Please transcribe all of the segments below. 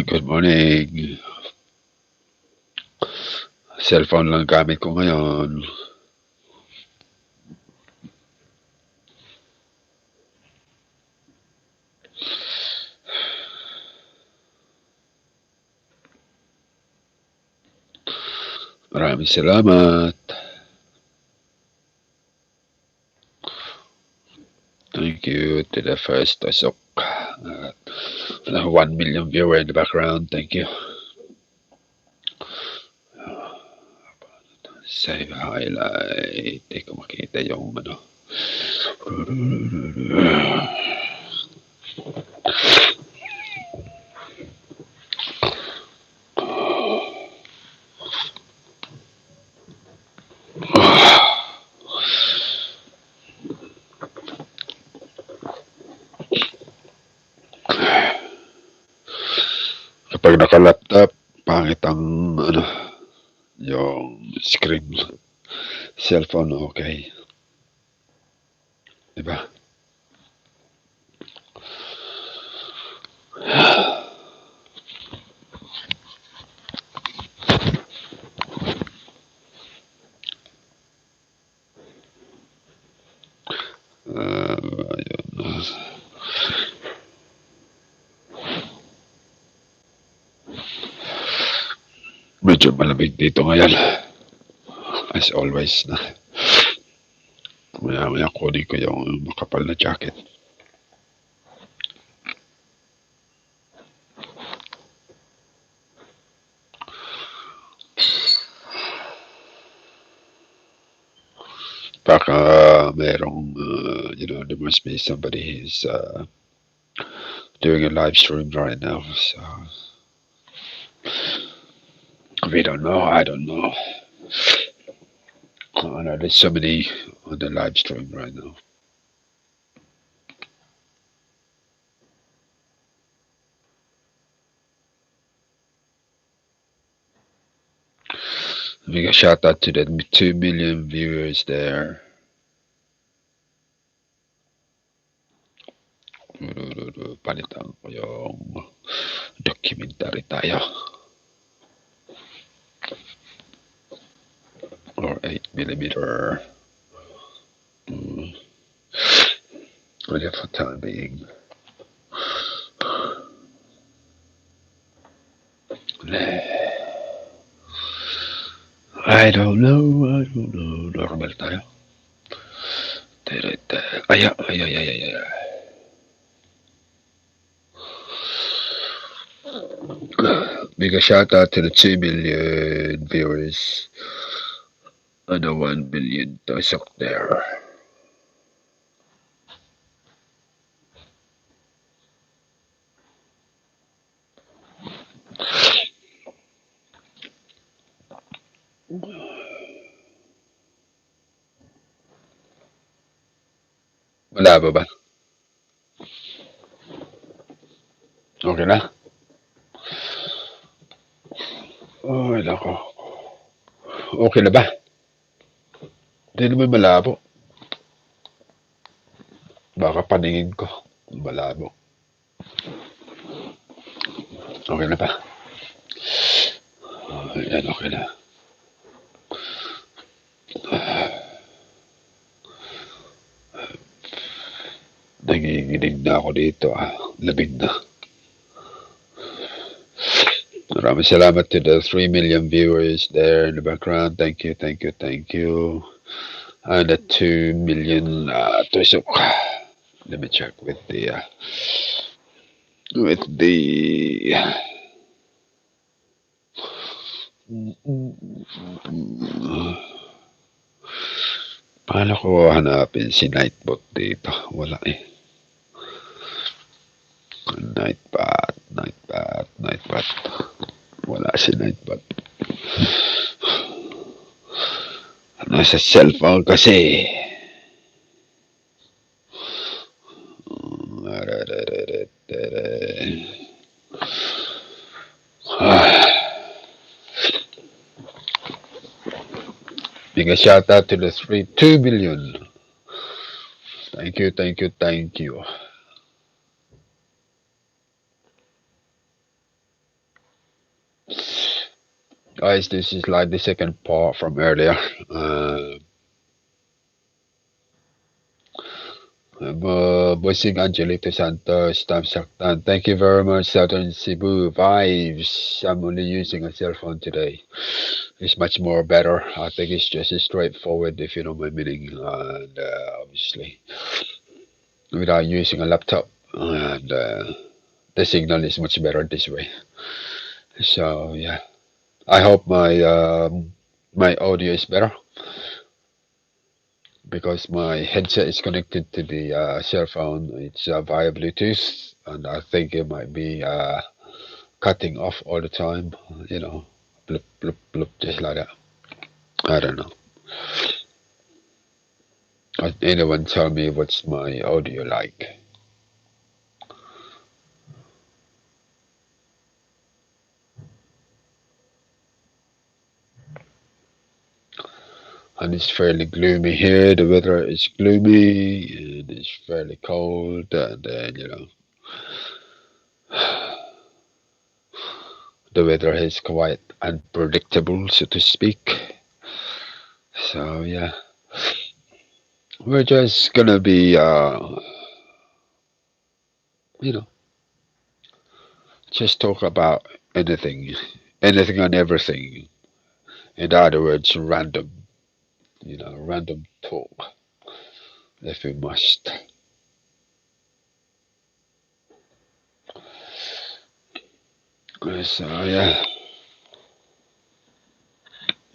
Good morning. Cellphone lang gamit ko ngayon. Maraming salamat. Thank you to the first Asok. 1 million viewer in the background. Thank you. Save highlight. Hindi ko makita yung ano. Kapag naka-laptop, pangit ang ano, yung screen. Cellphone, okay. Diba? Ayun. Medyo malamig dito ngayon. As always na. Maya kunin ko yung makapal na jacket. Baka merong, there must be somebody who's doing a live stream right now. So we don't know. I don't know. I know there's somebody on the live stream right now. Big shout out to the 2 million viewers there. Palitan ko yung documentary tayo. Or 8mm. Only for time being. I don't know. Normal tayo. Ay. Big shout out to the 2 million viewers and the 1 million tusok there. Malabo ba? Okay na? Ay, nako. Okay na ba? Hindi naman malabo. Baka paningin ko. Malabo. Okay na ba? Ayan, okay na. Nanginginig na ako dito. Labig na. Maraming salamat to the 3 million viewers there in the background. Thank you, thank you, thank you. And the 2 million tusok. Let me check with the paano ko hanapin si Nightbot dito? Wala eh. Nightbot. Wala si Nightbot. Nasa cellphone kasi. Big a shout out to the 2 billion. Thank you, thank you, thank you. Guys, this is like the second part from earlier. Bossing Angelito Santos, Tam Saktan. Thank you very much, Southern Cebu Vibes. I'm only using a cell phone today. It's much more better. I think it's just as straightforward, if you know my meaning. And obviously, without using a laptop. And the signal is much better this way. So, yeah. I hope my audio is better, because my headset is connected to the cell phone. It's via Bluetooth, and I think it might be cutting off all the time. You know, bloop bloop bloop, just like that. I don't know. Anyone tell me what's my audio like? And it's fairly gloomy here. The weather is gloomy, and it's fairly cold, and then the weather is quite unpredictable, so to speak. So yeah, we're just gonna be you know just talk about anything and everything. In other words, random, random talk, if we must. So yeah,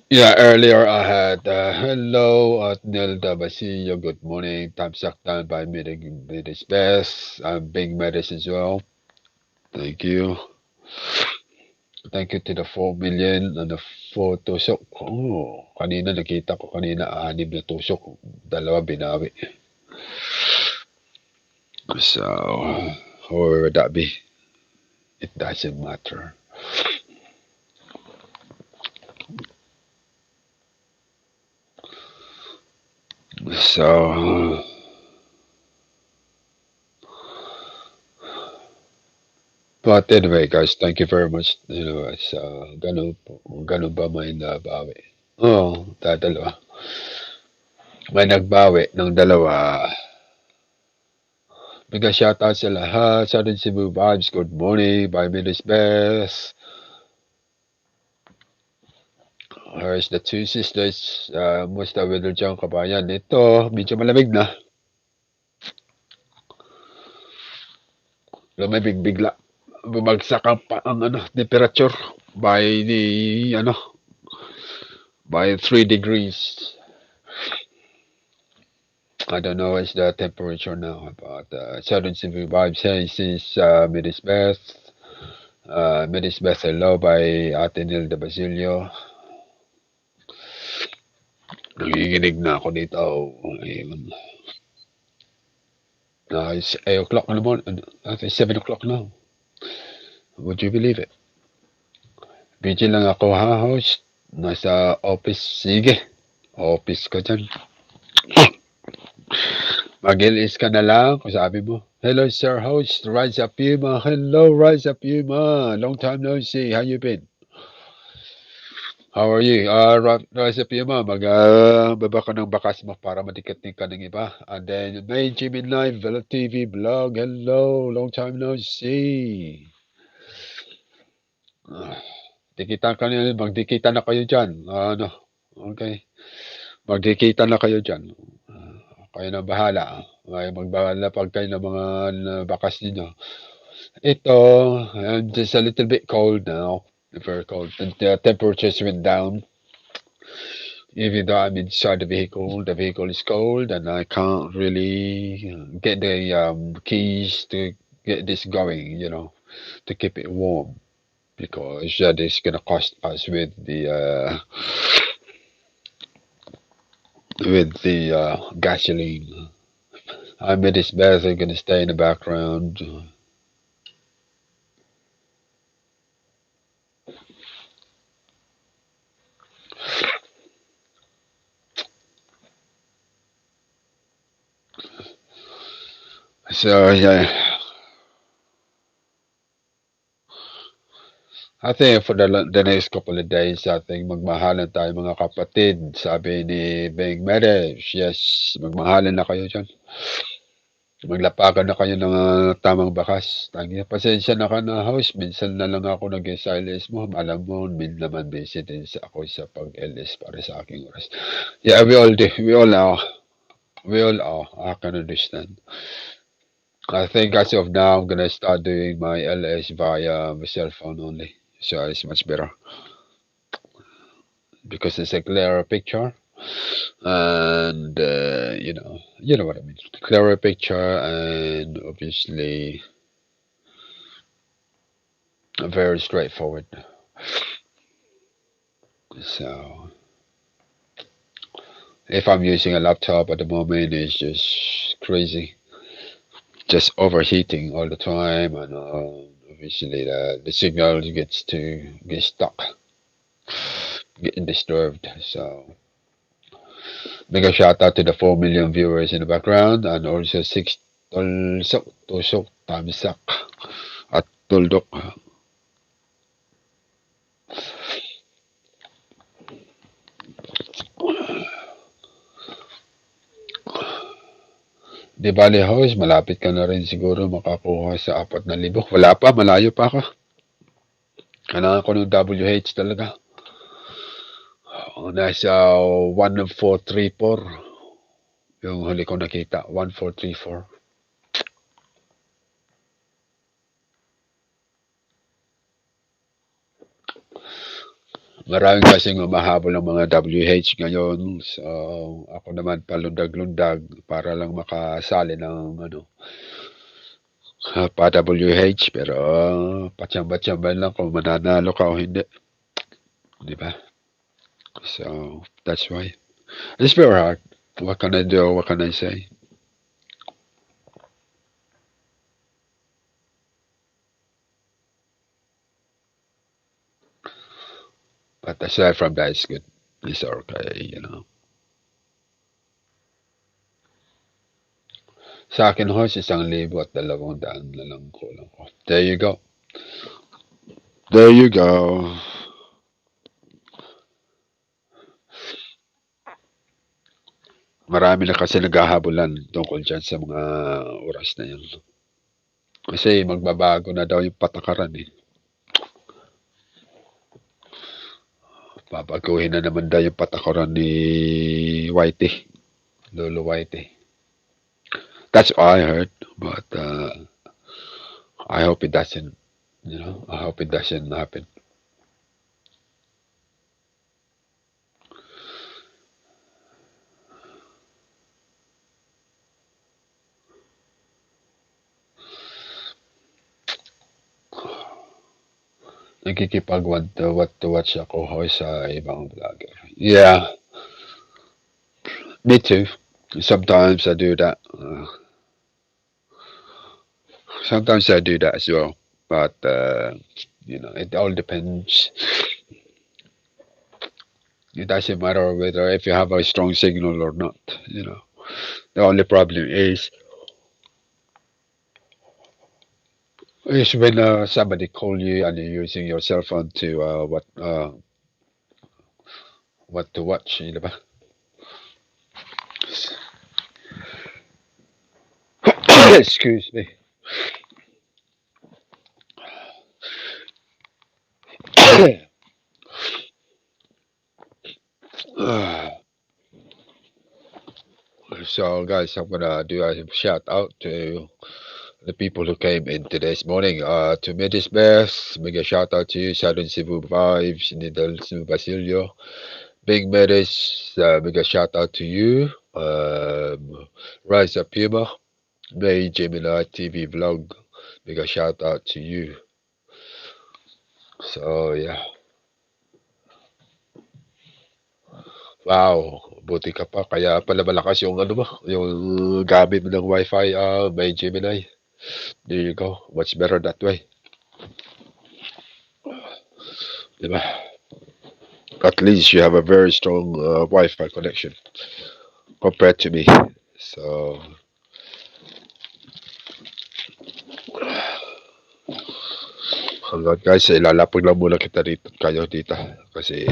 yeah. Earlier I had hello at Nilda Basilio. Good morning. Time sucked down by meeting is best. I'm Big Medis as well. Thank you. Thank you to the 4 million and the 4 tusok. Oh, kanina nakita ko kanina 6 na tusok. Dalawa binawi. So, however that be, it doesn't matter. So, but anyway, guys, thank you very much. It's ganun ba may nabawi? Oh, dalawa. May nagbawi ng dalawa. Bigla shoutout sa lahat. Southern Cebu Vibes, good morning. By Miss Beth. Here's the two sisters. Musta weather dyan, kabayan? Ito, medyo malamig na. Lumabig bigla. Bumagsak ang temperature by 3 degrees. I don't know what's the temperature now, but Southern Cebu Vibes says is Miss Beth. Miss Beth, hello by Ate Nilda Basilio. Nanginginig na ako dito. Ayun. It's 8 o'clock in the morning. It's 7 o'clock now. Would you believe it? Busy lang ako ha, host. Nasa office. Sige. Office ka dyan. Mag-LS ka na lang kung sabi mo. Hello, sir host. Rise up, Yuma. Hello, Rise up, Yuma. Long time no see. How you been? How are you? Rise up, Yuma. Baba ka ng bakas mo para madikit-dik ka ng iba. And then, May Jimmy Live, Vela TV, Vlog. Hello, long time no see. magdikita na kayo dyan. Ano, okay. Magdikita na kayo dyan. Kayo na bahala. May magbalapag kayo ng mga bakas ninyo. Ito, I'm just a little bit cold now. Very cold. The temperatures went down. Even though I'm inside the vehicle is cold, and I can't really get the keys to get this going, to keep it warm, because that is going to cost us with the gasoline. I mean, it's better going to stay in the background. So yeah, I think for the next couple of days, I think magmahalan tayo mga kapatid. Sabi ni Beng Meres, yes, magmahalan na kayo dyan. Maglapagan na kayo ng tamang bakas. Tangina, pasensya na ka na host. Minsan na lang ako nag-silence mo. Alam mo, min naman busy din ako sa pag-LS para sa aking oras. Yeah, we all do. We all are. We all are. I can understand. I think as of now, I'm gonna start doing my LS via my cell phone only. So it's much better because it's a clearer picture, and you know what I mean. Clearer picture, and obviously very straightforward. So if I'm using a laptop at the moment, it's just crazy, just overheating all the time, and obviously the signal gets to get stuck, getting disturbed. So mega shout out to the 4 million viewers in the background, and also six tulsok tusok tamsak at tuldok. Di bali host, malapit ka na rin siguro makakuha sa 4,000. Wala pa, malayo pa ka. Kailangan ko ng WH talaga. Nasa 1434 yung huli ko nakita. 1434. Maraming kasing umahabol ng mga WH ngayon. So, ako naman palundag-lundag para lang makasali ng pa WH. Pero patsamba-tsamban lang kung mananalo ka o hindi. Di ba? So, that's why. It's very hard. What can I do? What can I say? But aside from that, it's good. It's okay. Sa akin, horse, 1,200 na lang kulang ko. There you go. There you go. Marami na kasi naghahabulan tungkol dyan sa mga oras na yan. Kasi magbabago na daw yung patakaran eh. Babaguhin na naman daw yung patakaran ni Whitey. Lolo Whitey. That's what I heard. But I hope it doesn't. I hope it doesn't happen. Nakikipag-what to watch ako sa ibang vlogger. Yeah, me too. Sometimes I do that. Sometimes I do that as well. But it all depends. It doesn't matter whether if you have a strong signal or not. The only problem is when somebody call you and you're using your cell phone to what to watch. Excuse me. So, guys, I'm gonna do a shout out to the people who came in today's morning. To Medis Beth, mega shout out to you. Southern Cebu Vibes, Nidal Basilio. Big Medis, mega shout out to you. Rise Up Puma, May Gemini TV Vlog, mega shout out to you. So, yeah. Wow, buti ka pa. Kaya pala malakas yung ano mo, yung gamit mo ng Wi-Fi, may Gemini. There you go. Much better that way. Diba? At least you have a very strong Wi-Fi connection compared to me. So, hanggang guys, ilalapag lang muna kita dito, kayo dito. Kasi,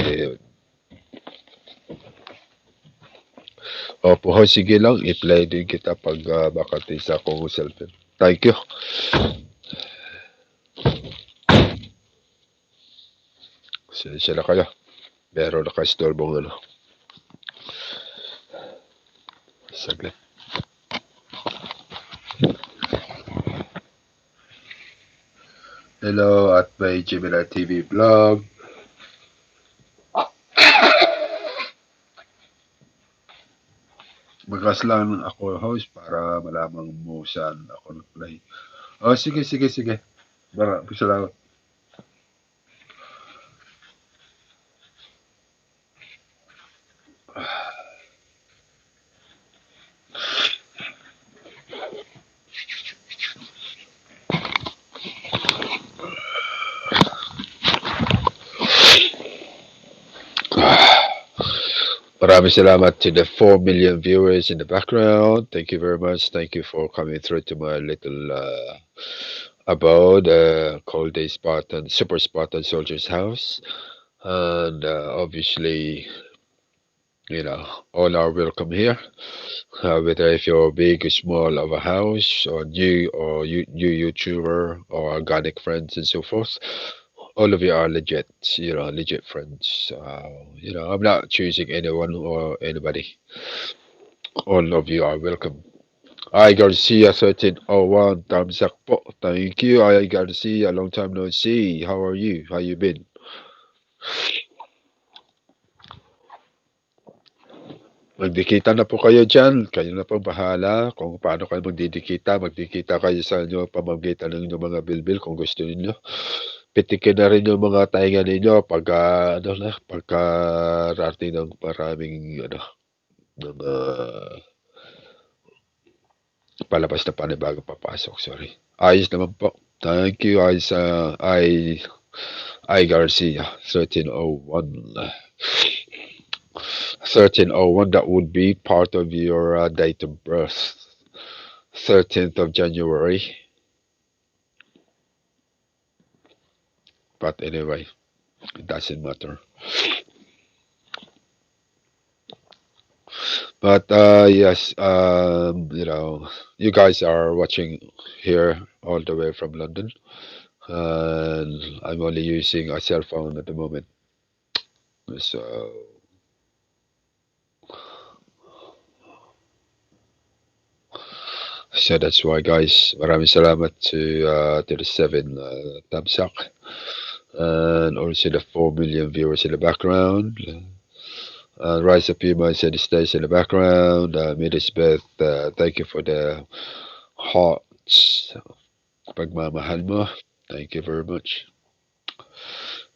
opo, sige lang, i-play din kita pag makatis akong cellphone. Thank you. Sila kayo. Meron naka-storbong ano. Saglit. Hello at my Gemini TV vlog. Magas lang ako host para malamang mo saan ako nag-play. Oh, sige, sige, sige. Salamat. Maraming salamat to the 4 million viewers in the background. Thank you very much. Thank you for coming through to my little abode called the Spartan, Super Spartan Soldier's House. And obviously, you know, all are welcome here. Whether if you're big or small of a house, or new YouTuber, or organic friends and so forth, all of you are legit, legit friends. I'm not choosing anyone or anybody. All of you are welcome. I Garcia 1301 thumbs up po. Thank you. I Garcia, long time no see. How are you? How you been? Magdikita na po kayo dyan. Kayo na po bahala kung paano kayo magdidikita. Magdikita kayo sa inyo pamamagitan ng inyong mga bilbil kung gusto niyo. Pitikin na rin yung mga tainga ninyo pagka rating ng maraming ng palabas na panibago papasok. Sorry. Ayos naman po. Thank you, Ayos. I Garcia 1301. 1301, that would be part of your date of birth. 13th of January. But anyway, it doesn't matter. But yes, you guys are watching here all the way from London. And I'm only using a cell phone at the moment. So that's why, guys, maraming salamat to the 7 thumbs up. And also the 4 million viewers in the background. Rise Up Puma said stays in the background. Midis Beth, thank you for the hearts. Pagmamahal mo. Thank you very much.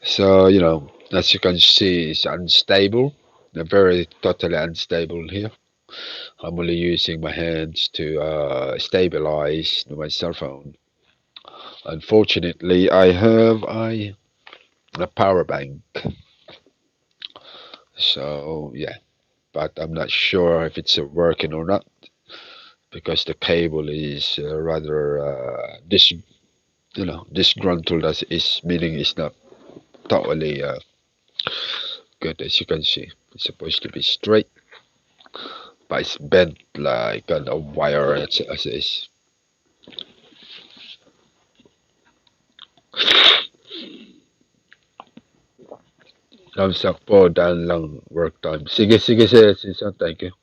So, as you can see, it's unstable. They're very totally unstable here. I'm only using my hands to stabilize my cell phone. Unfortunately, I have a power bank. So, yeah. But I'm not sure if it's working or not because the cable is rather disgruntled as is, meaning it's not totally good. As you can see, it's supposed to be straight, but it's bent like a wire as is. Thumbs up po, dahil lang work time. Sige, sige, sige, thank you.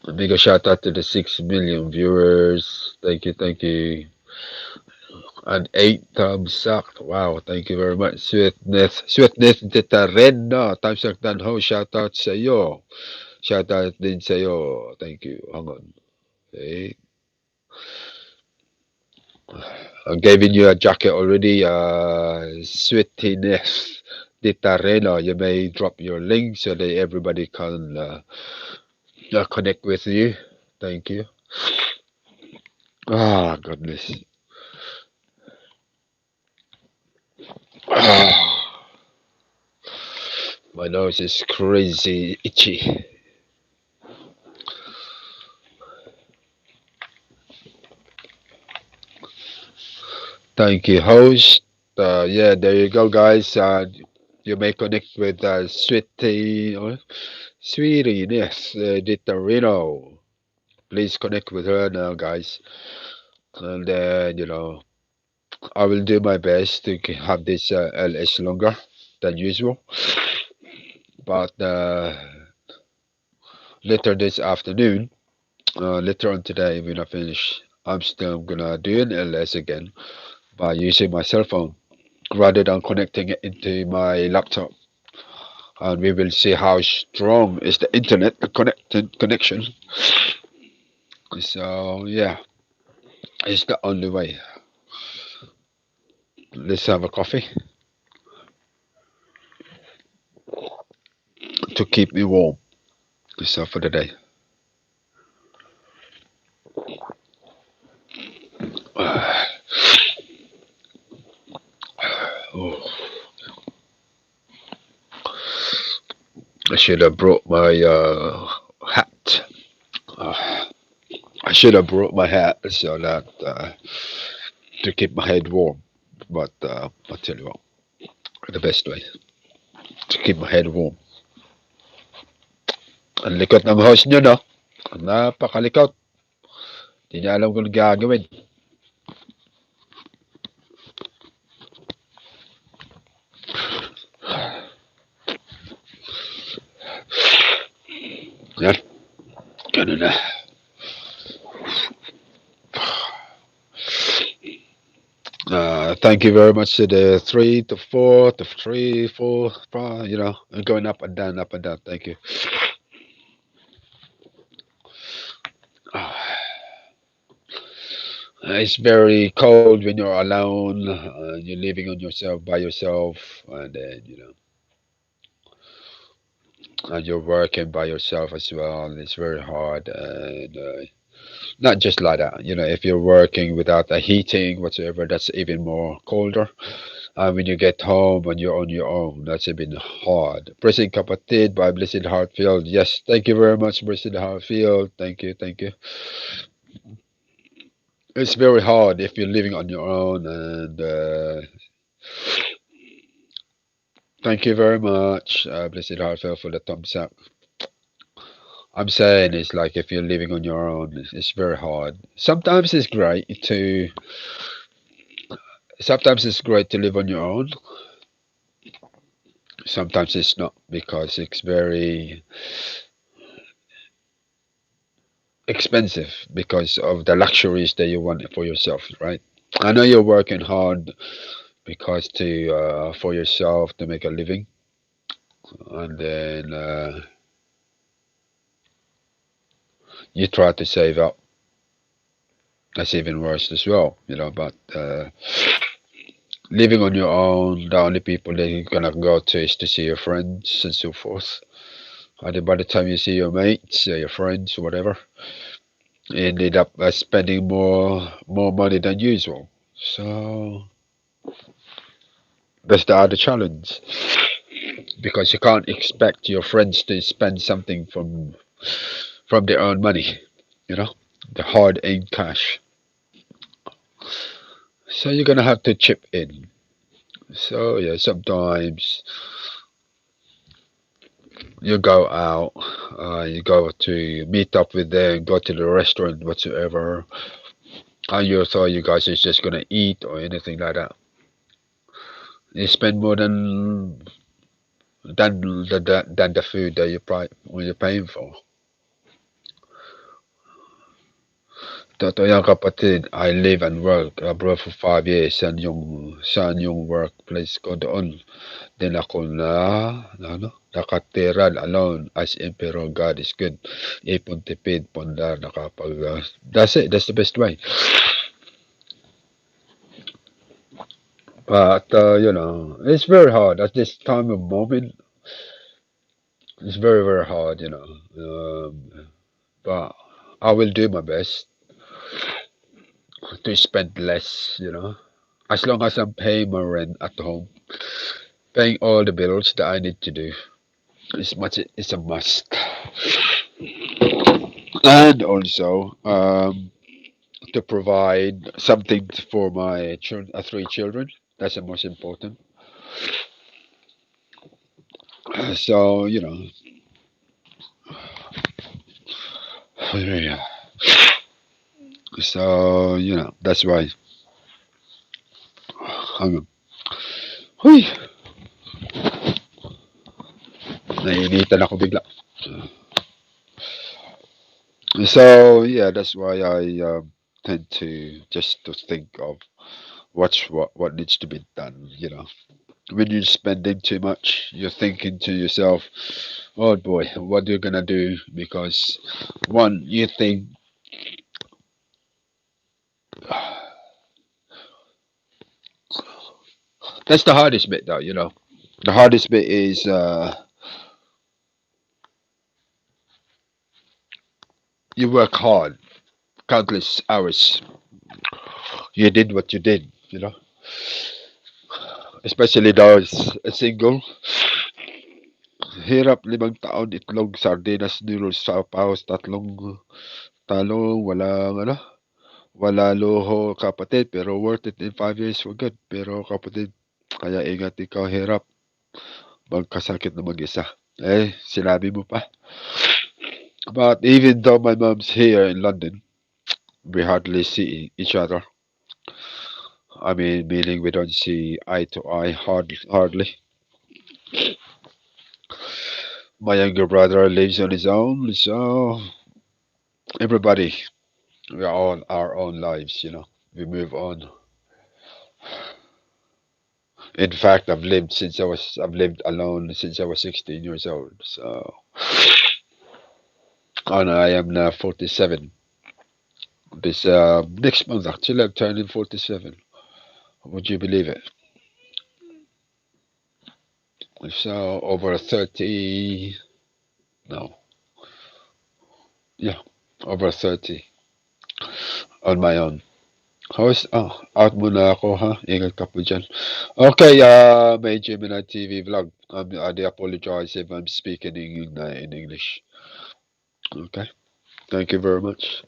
A big shout out to the 6 million viewers. Thank you. And 8 thumbs up. Wow, thank you very much. Sweetness Tetarena. Thumbs up dan ho. Shout out sa iyo. Shout out din sa iyo. Thank you. Hang on. Okay. I'm giving you a jacket already. Sweetness Tetarena. You may drop your link so that everybody can connect with you. Thank you. Ah, goodness. Ah, my nose is crazy itchy. Thank you, host. Yeah, there you go, guys. You may connect with Sweetie, yes, Ditarino. Please connect with her now, guys. And then, I will do my best to have this LS longer than usual. But later this afternoon, later on today, when I finish, I'm still gonna do an LS again by using my cell phone rather than connecting it into my laptop. And we will see how strong is the internet connection. So yeah, it's the only way. Let's have a coffee to keep me warm. So for the day. Oh, I should have brought my hat. Uh, I should have brought my hat so that to keep my head warm. But I'll tell you what, the best way to keep my head warm. Ang likot ng host nyo, no? Napakalikot. Hindi niya alam kung gagawin. Yan. Ganun na. Thank you very much to the 3 to 4 to 3, 4, and going up and down, up and down. Thank you. It's very cold when you're alone, you're living on yourself by yourself, and then and you're working by yourself as well. And it's very hard, and not just like that. If you're working without a heating whatsoever, that's even more colder. When you get home and you're on your own, that's even hard. Blessed Kapatid by Blessed Heartfield. Yes, thank you very much, Blessed Heartfield. Thank you, thank you. It's very hard if you're living on your own, and thank you very much, Blessed Heartfield, for the thumbs up. I'm saying it's like if you're living on your own, it's very hard. Sometimes it's great to live on your own. Sometimes it's not because it's very expensive because of the luxuries that you want for yourself, right? I know you're working hard because to for yourself to make a living, and then you try to save up. That's even worse as well, But living on your own, the only people that you're gonna go to is to see your friends and so forth. And then by the time you see your mates, your friends, whatever, you ended up spending more money than usual. So that's the other challenge because you can't expect your friends to spend something from their own money, you know, the hard-earned cash. So you're gonna have to chip in. So yeah, sometimes you go out, you go to meet up with them, go to the restaurant, whatsoever, and you thought you guys is just gonna eat or anything like that. You spend more than the food that you're paying for. Totoo yan kapatid, I live and work abroad for 5 years and yung workplace ko doon, din ako nakatira alone as in pero God is good. Ipon tipid, pondar, that's it, that's the best way. But, it's very hard at this time of moment. It's very, very hard, but I will do my best to spend less, as long as I'm paying my rent at home, paying all the bills that I need to do. It's a must. And also, to provide something for my 3 children. That's the most important. So, yeah. So, that's why. Hang on. Huy! Nainitan ako bigla. So, yeah, that's why I tend to just to think of what needs to be done, When you're spending too much, you're thinking to yourself, oh boy, what are you gonna do? Because one, you think that's the hardest bit, though. The hardest bit is you work hard, countless hours. You did what you did, Especially those single. Hirap 5 taon, itlog, sardinas, noodles, sapaws, tatlong talong, wala luho kapatid, pero worth it in 5 years for good. Pero kapatid, kaya ingat ikaw, hirap, magkasakit na mag-isa. Sinabi mo pa. But even though my mom's here in London, we hardly see each other. I mean, meaning we don't see eye to eye hardly. My younger brother lives on his own, so everybody, we are all our own lives, We move on. In fact, I've lived alone since I was 16 years old. So, and I am now 47. This next month, actually, I'm turning 47. Would you believe it? So over 30, no, yeah, over 30 on my own. Out muna ako ha. Ingat ka po dyan. Okay, may Gemini TV vlog. I do apologize if I'm speaking in English. Okay, thank you very much.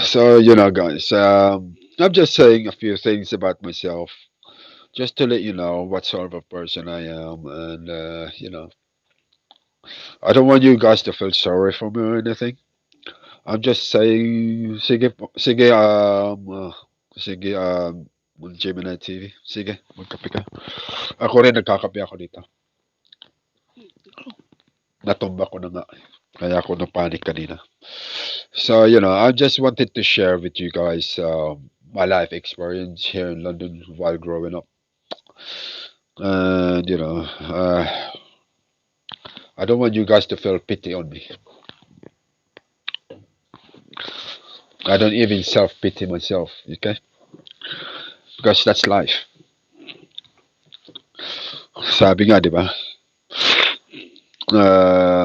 So, guys, I'm just saying a few things about myself, just to let you know what sort of a person I am. And, I don't want you guys to feel sorry for me or anything. I'm just saying, sige, Gemini TV. Sige, magkape ka. Ako rin, nagkakape ako dito. Natumba ko na nga. Kaya ako na-panic kanina. So, I just wanted to share with you guys my life experience here in London while growing up. And, I don't want you guys to feel pity on me. I don't even self-pity myself, okay? Because that's life. Sabi nga, di ba?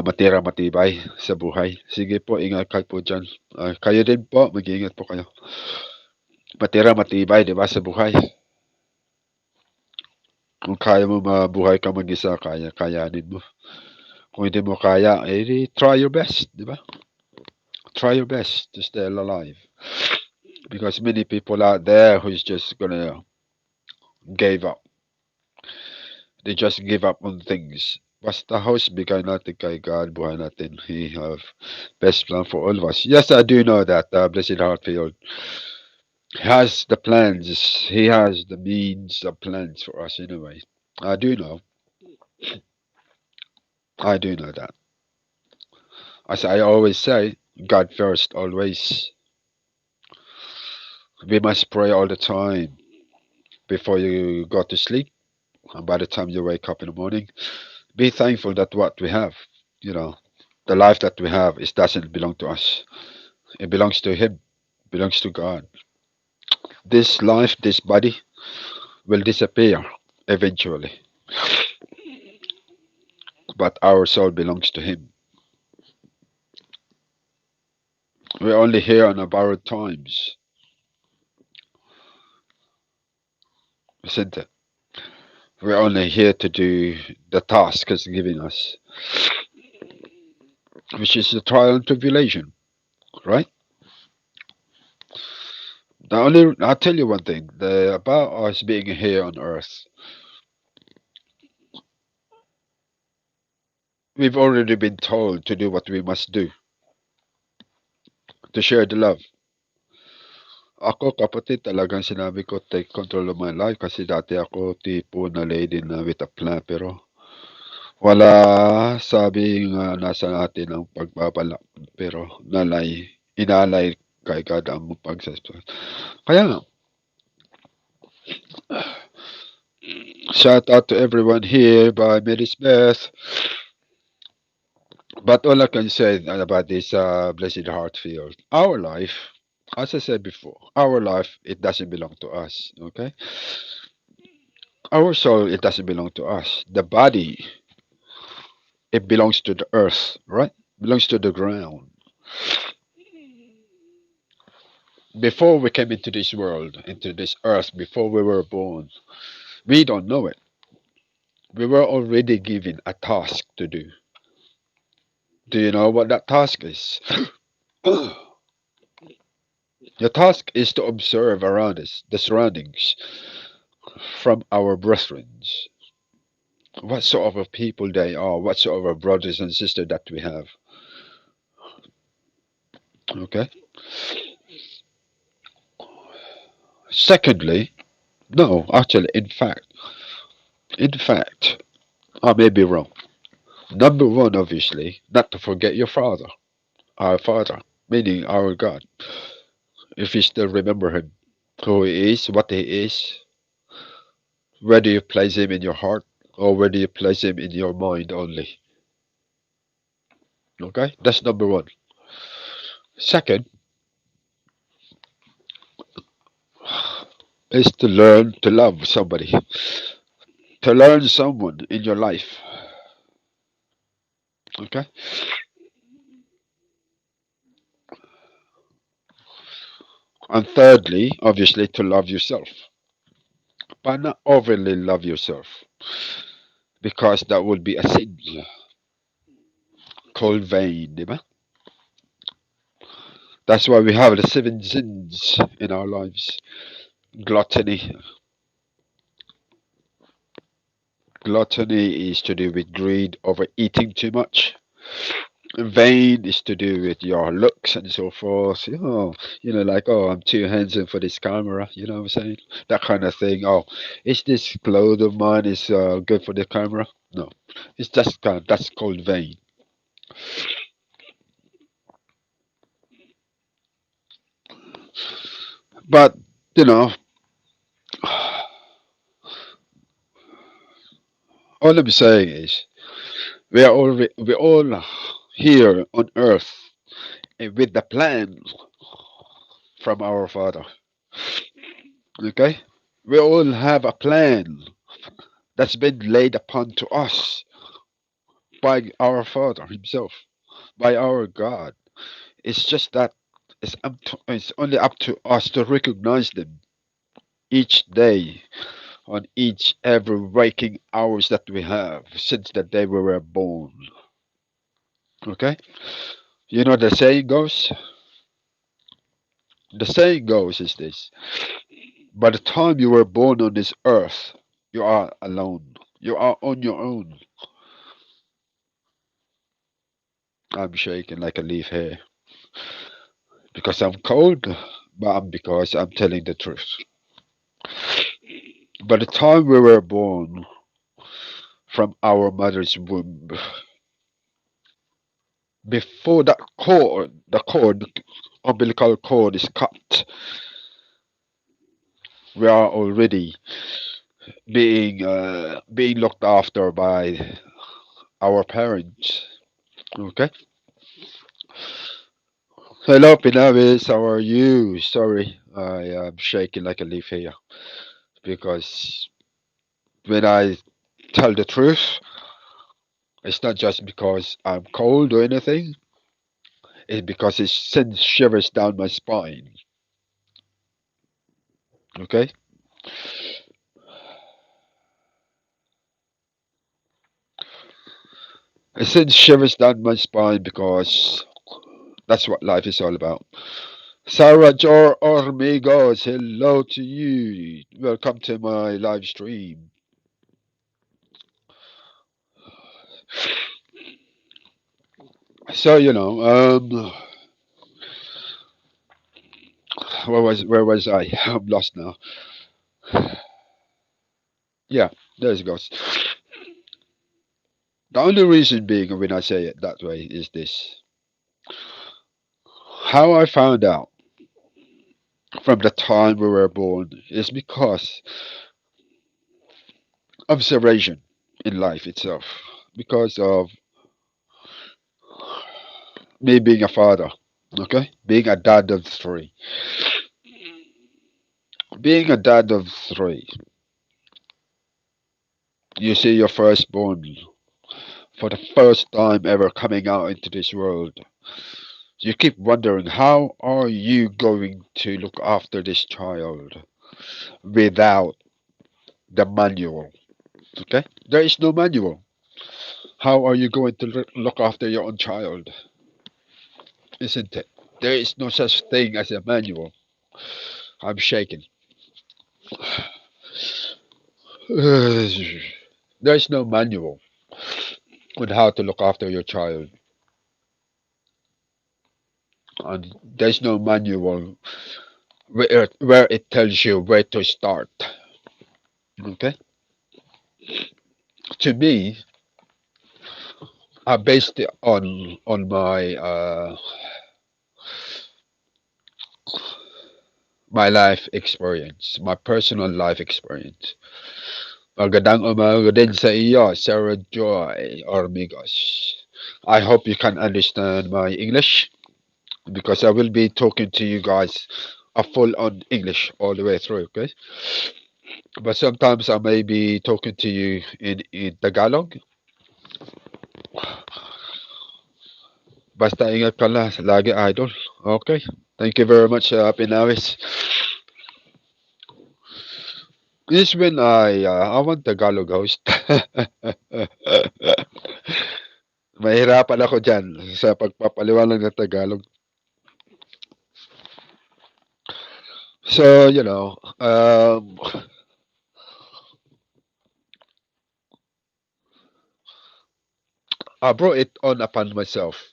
Matira matibay sa buhay. Sige po, ingat kayo po dyan. Kayo din po, mag-iingat po kayo. Matira matibay, di ba, sa buhay. Kung kaya mo mabuhay ka mag-isa, kayanin mo. Kung hindi mo kaya, try your best, di ba? Try your best to stay alive. Because many people out there who's just gonna give up. They just give up on things. Basta house bigay natin kay God, buhay natin. He have best plan for all of us. Yes, I do know that, Blessed Heartfield. He has the plans. He has the means of plans for us anyway. I do know. I do know that. As I always say, God first, always. We must pray all the time before you go to sleep. And by the time you wake up in the morning, be thankful that what we have, you know, the life that we have, it doesn't belong to us. It belongs to Him, belongs to God. This life, this body, will disappear eventually, but our soul belongs to Him. We're only here on a borrowed times, isn't it? We're only here to do the task He's giving us, which is the trial and tribulation, right? I'll tell you one thing, about us being here on earth. We've already been told to do what we must do, to share the love. Ako kapatid talagang sinabi ko take control of my life kasi dati ako tipo na lady na with a plan pero wala sabi nga nasa atin ang pagpapala pero inalay kay God ang pagsasal. Kaya nga, shout out to everyone here by Mary Smith. But all I can say about this Blessed Heart Field, our life, as I said before, our life, it doesn't belong to us, okay? Our soul, it doesn't belong to us. The body, it belongs to the earth, right? Belongs to the ground. Before we came into this world, into this earth, before we were born, we don't know it. We were already given a task to do. Do you know what that task is? The task is to observe around us, the surroundings, from our brethren, what sort of people they are, what sort of brothers and sisters that we have. Okay. Secondly, no, actually, in fact, I may be wrong. Number one, obviously, not to forget your Father, our Father, meaning our God. If you still remember Him, who He is, what He is, where do you place Him in your heart, or where do you place Him in your mind only? Okay, that's number one. Second is to learn to love somebody, to learn someone in your life. Okay, and thirdly, obviously, to love yourself, but not overly love yourself, because that would be a sin called vain. Diba? That's why we have the seven sins in our lives. Gluttony. Gluttony is to do with greed, overeating too much. Vain is to do with your looks and so forth. Like, oh, I'm too handsome for this camera. You know what I'm saying? That kind of thing. Oh, is this clothes of mine is good for the camera? No, it's just that's called vain. But you know, all I'm saying is we all here on earth with the plan from our Father. Okay, we all have a plan that's been laid upon to us by our Father Himself, by our God. It's just that it's only up to us to recognize them each day on each every waking hours that we have since the day we were born. Okay, you know the saying goes is this: by the time you were born on this earth, you are alone. You are on your own. I'm shaking like a leaf here because I'm cold. but because I'm telling the truth. By the time we were born from our mother's womb, before that cord, umbilical cord is cut, we are already being looked after by our parents. Okay. Hello, Pinavis. How are you? Sorry, I am shaking like a leaf here because when I tell the truth, it's not just because I'm cold or anything. It's because it sends shivers down my spine. Okay. It sends shivers down my spine because that's what life is all about. Sarah Jor Ormigos, hello to you. Welcome to my live stream. So where was I? I'm lost now. Yeah, there it goes. The only reason being when I say it that way is this. How I found out from the time we were born is because observation in life itself. Because of me being a father, okay? Being a dad of three. Being a dad of three, you see your firstborn for the first time ever coming out into this world. You keep wondering, how are you going to look after this child without the manual? Okay? There is no manual. How are you going to look after your own child? Isn't it? There is no such thing as a manual. I'm shaking. There is no manual on how to look after your child. And there's no manual where it tells you where to start. Okay? To me, I based it on my life experience, my personal life experience. Magandang umaga din sa iyo, Sarah Joy Ormigos. I hope you can understand my English because I will be talking to you guys a full on English all the way through, okay? But sometimes I may be talking to you in Tagalog. Basta ingat ka lang lagi, idol. Okay. Thank you very much, Pinawis. This when I want Tagalog host. Mahirapan ako dyan sa pagpapaliwanag ng Tagalog. So, I brought it on upon myself.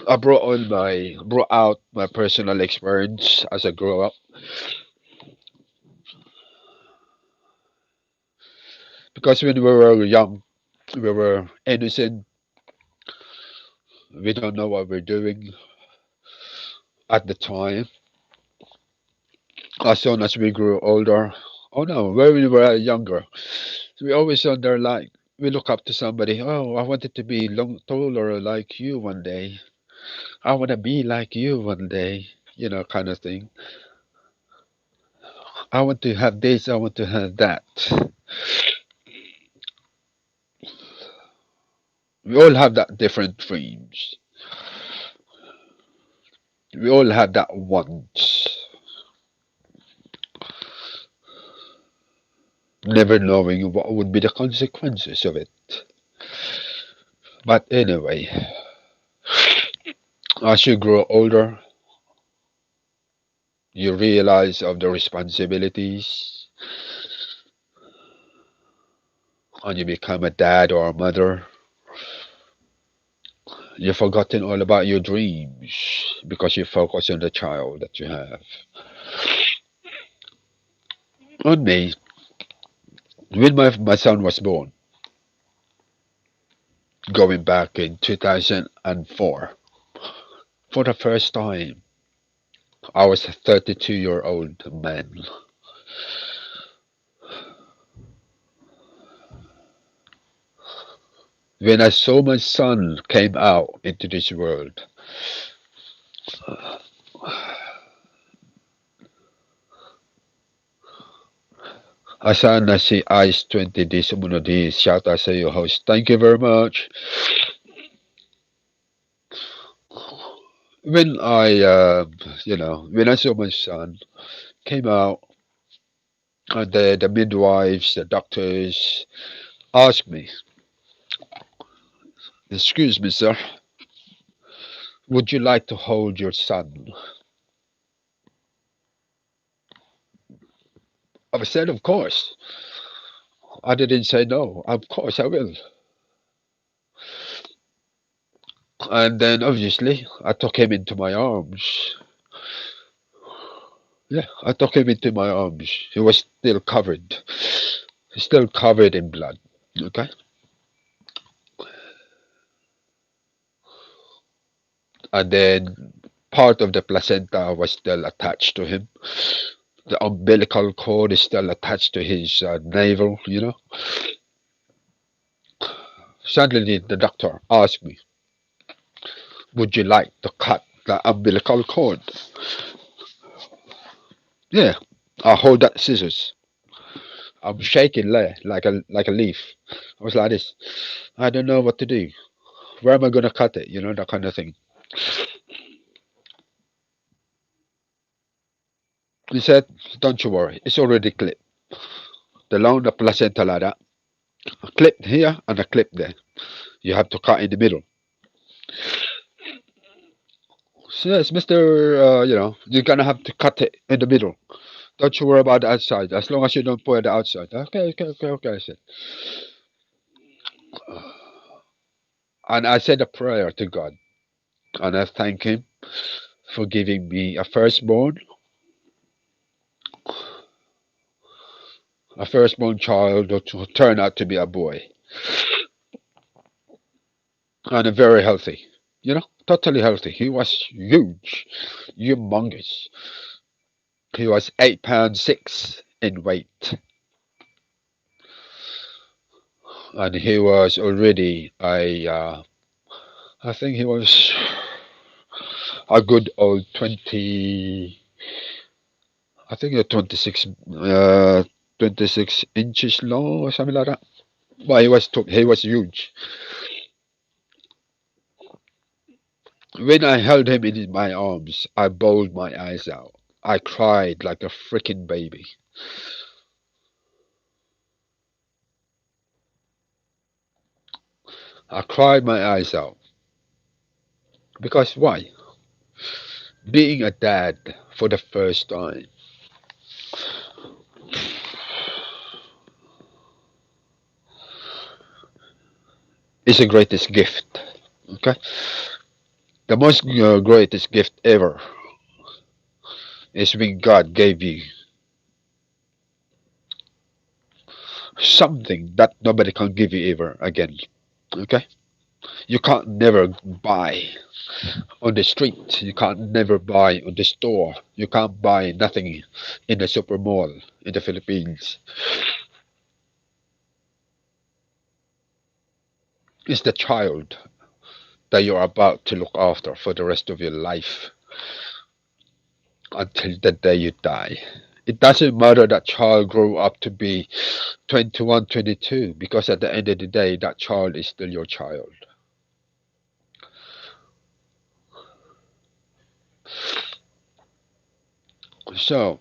Brought out my personal experience as I grew up. Because when we were young, we were innocent. We don't know what we're doing at the time. As soon as we grew older, oh no, when we were younger, we always wonder like we look up to somebody. Oh, I wanted to be taller like you one day. I want to be like you one day. Kind of thing. I want to have this. I want to have that. We all have that different dreams. We all have that want, never knowing what would be the consequences of it. But anyway, as you grow older, you realize of the responsibilities, and you become a dad or a mother. You've forgotten all about your dreams because you focus on the child that you have. On me, when my son was born, going back in 2004, for the first time, I was a 32-year-old man. When I saw my son came out into this world, Asana si Ice 20 di sumunod di shout out sa iyo host. Thank you very much. When when I saw my son came out, the midwives, the doctors asked me, "Excuse me, sir, would you like to hold your son?" I said, "Of course." I didn't say no. Of course I will. And then obviously I took him into my arms. Yeah, I took him into my arms. He was still covered in blood. Okay, and then part of the placenta was still attached to him. The umbilical cord is still attached to his navel. Suddenly the doctor asked me, "Would you like to cut the umbilical cord?" Yeah, I hold that scissors. I'm shaking like a leaf. I was like this. I don't know what to do. Where am I gonna cut it? That kind of thing. He said, "Don't you worry, it's already clipped. The placenta like that. A clip here and a clip there. You have to cut in the middle." So yes, Mister, you're gonna have to cut it in the middle. Don't you worry about the outside. As long as you don't pull the outside. Okay, okay, okay, okay. I said, and I said a prayer to God, and I thank Him for giving me a firstborn child who turned out to be a boy, and a very healthy. Totally healthy. He was huge, humongous. He was 8 pounds 6 in weight, and he was already I think he was a good old 20. I think a 26 inches long or something like that. But he was huge. When I held him in my arms, I bawled my eyes out. I cried like a freaking baby. I cried my eyes out. Because why? Being a dad for the first time is the greatest gift. Okay? The most greatest gift ever is when God gave you something that nobody can give you ever again. Okay? You can't never buy on the street. You can't never buy on the store. You can't buy nothing in the super mall in the Philippines. It's the child that you're about to look after for the rest of your life until the day you die. It doesn't matter that child grow up to be 21, 22, because at the end of the day, that child is still your child. So,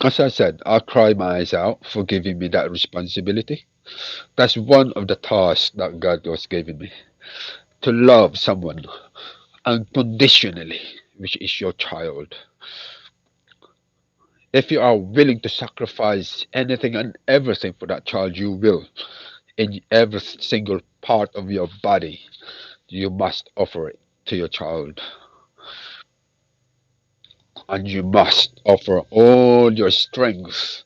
as I said, I cry my eyes out for giving me that responsibility. That's one of the tasks that God was giving me, to love someone unconditionally, which is your child. If you are willing to sacrifice anything and everything for that child, you will in every single part of your body, you must offer it to your child. And you must offer all your strength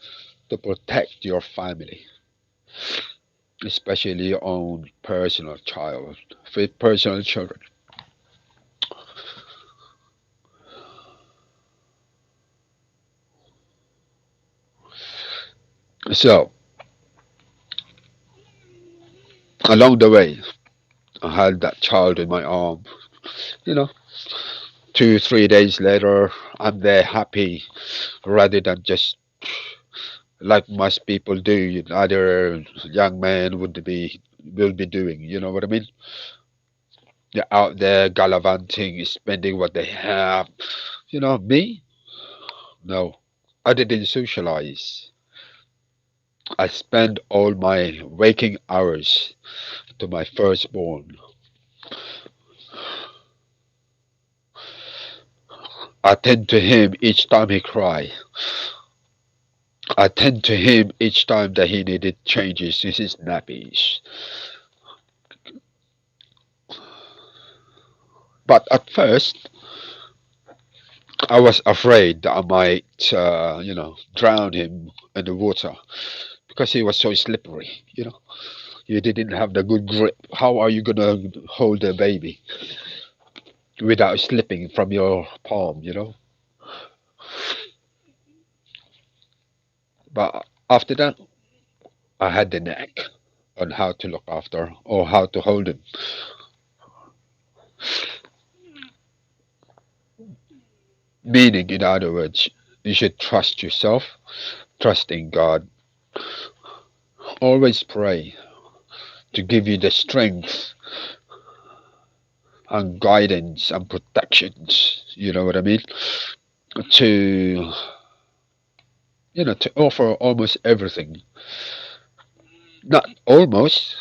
to protect your family, especially your own personal child, personal children. So, along the way, I had that child in my arm. You know, 2, 3 days later, I'm there happy rather than just like most people do, other young men will be doing. You know what I mean? They're out there gallivanting, spending what they have. Me? No. I didn't socialize. I spent all my waking hours to my firstborn. I tend to him each time he cried. I tend to him each time that he needed changes in his nappies. But at first, I was afraid that I might, drown him in the water because he was so slippery. You didn't have the good grip. How are you gonna hold a baby without slipping from your palm? But after that, I had the knack on how to look after or how to hold him. Meaning, in other words, you should trust yourself, trust in God, always pray to give you the strength and guidance and protections. You know what I mean? To to offer almost everything. Not almost,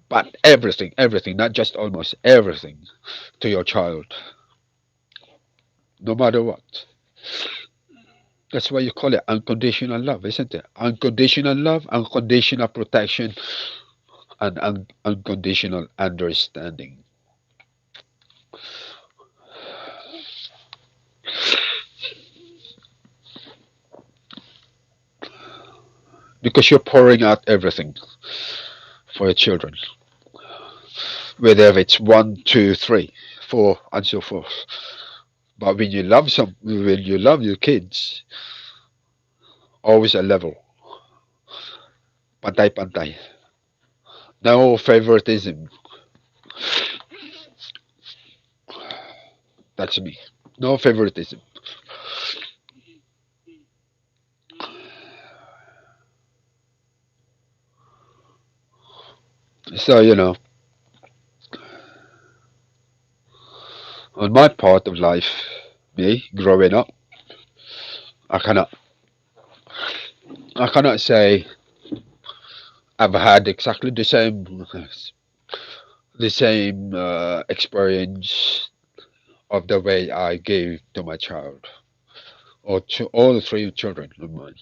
but everything, not just almost everything to your child, no matter what. That's why you call it unconditional love, isn't it? Unconditional love, unconditional protection, and unconditional understanding. Because you're pouring out everything for your children, whether it's one, two, three, four, and so forth. But when you love your kids, always a level, pantay-pantay. No favoritism. That's me. No favoritism. So, on my part of life, me growing up, I cannot, I cannot say I've had exactly the same experience of the way I gave to my child or to all three children of mine.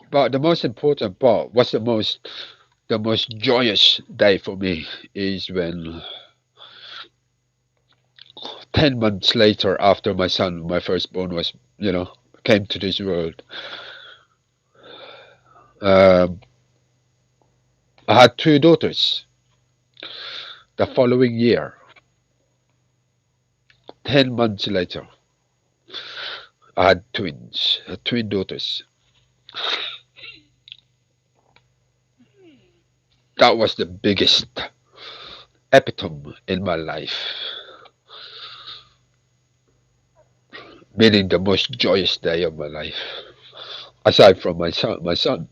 But the most important part, what's the most joyous day for me is when 10 months later, after my firstborn came to this world, um, I had two daughters. The following year, 10 months later, I had twin daughters. That was the biggest epitome in my life, meaning the most joyous day of my life, aside from my son.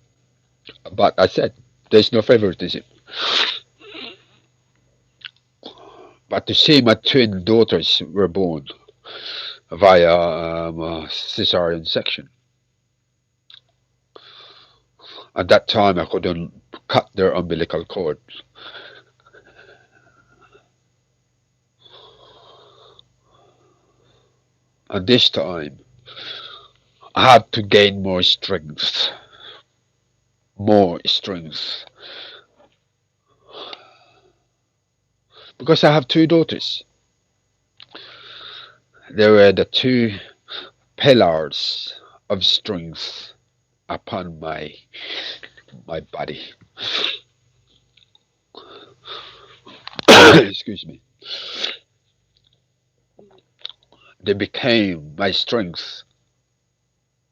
But I said there's no favoritism. But to see my twin daughters were born via a cesarean section. At that time, I couldn't cut their umbilical cord. At this time, I had to gain more strength more strength. Because I have two daughters. They were the two pillars of strength upon my body. Excuse me. They became my strength,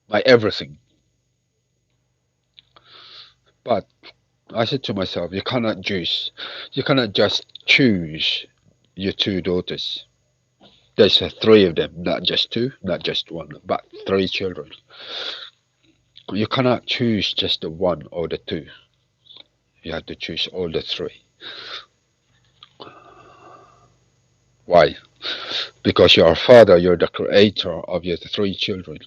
my everything. But I said to myself, you cannot just choose your two daughters. There's three of them, not just two, not just one, but three children. You cannot choose just the one or the two. You have to choose all the three. Why? Because you're a father, you're the creator of your three children.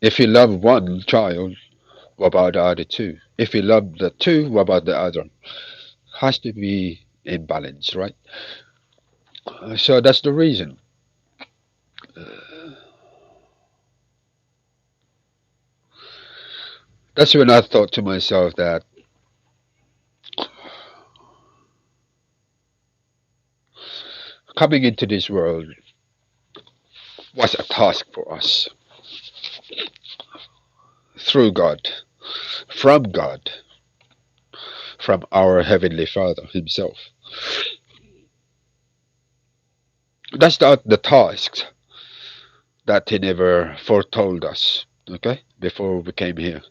If you love one child, what about the other two? If you love the two, what about the other? Has to be in balance, right? So that's the reason. That's when I thought to myself that coming into this world was a task for us through God, from God, from our Heavenly Father Himself. That's the task that He never foretold us, okay, before we came here.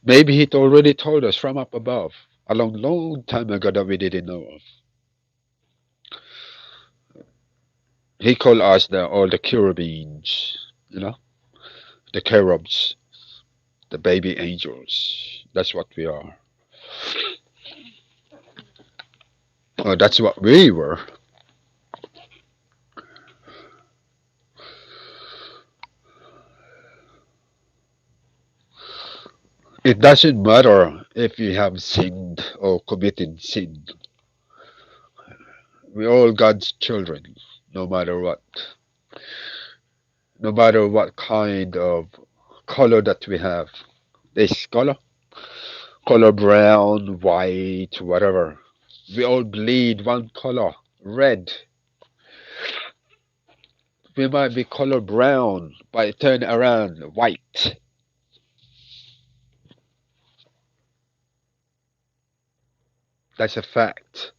Maybe He already told us from up above a long, long time ago that we didn't know of. He called us all the cherubims, you know, the cherubs, the baby angels. That's what we are. That's what we were. It doesn't matter if you have sinned or committed sin. We're all God's children, no matter what. No matter what kind of color that we have. This color brown, white, whatever. We all bleed one color, red. We might be color brown, but turn around white. That's a fact.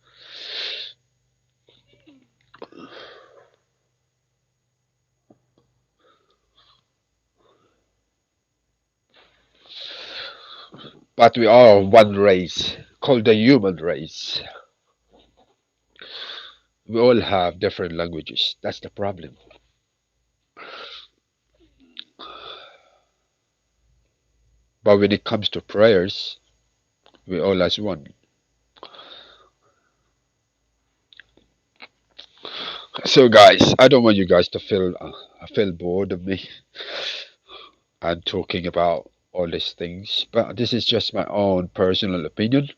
But we are one race, called the human race. We all have different languages. That's the problem. But when it comes to prayers, we all as one. So, guys, I don't want you guys to feel bored of me and talking about all these things. But this is just my own personal opinion,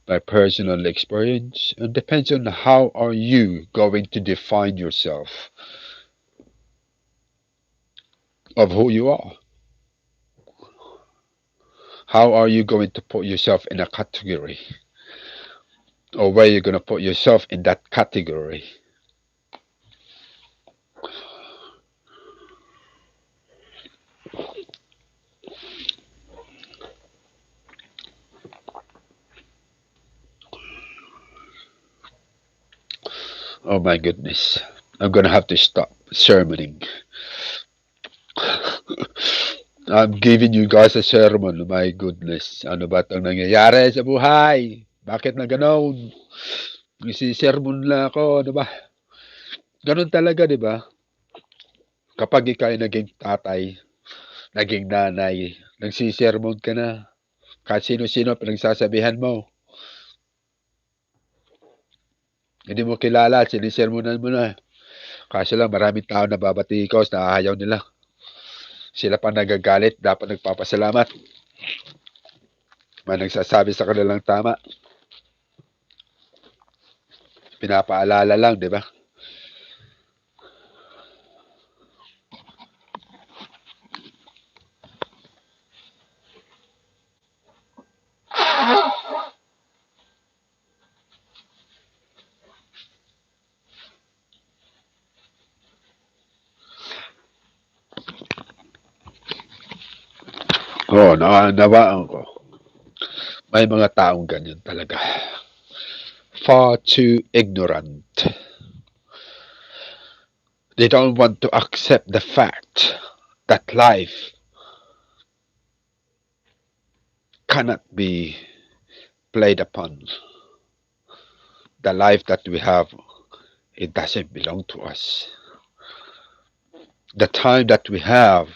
my personal experience, and depends on how are you going to define yourself of who you are. How are you going to put yourself in a category, or where you're going to put yourself in that category? Oh my goodness. I'm gonna have to stop sermoning. I'm giving you guys a sermon. My goodness. Ano ba itong nangyayari sa buhay? Bakit na ganon? Isi-sermon lang ako. Ano ba? Ganon talaga, di ba? Kapag ikaw ay naging tatay, naging nanay, nagsisermon ka na. Kahit sino-sino pinagsasabihan mo. Hindi mo kilala, sinisermonan mo na. Kaso lang, maraming tao na babatikos, nahahayaw nila. Sila pa nagagalit, dapat nagpapasalamat. May nagsasabi sa kanilang tama. Pinapaalala lang, di ba? Oo, nawaan ko. May mga taong ganyan talaga. Far too ignorant. They don't want to accept the fact that life cannot be played upon. The life that we have, it doesn't belong to us. The time that we have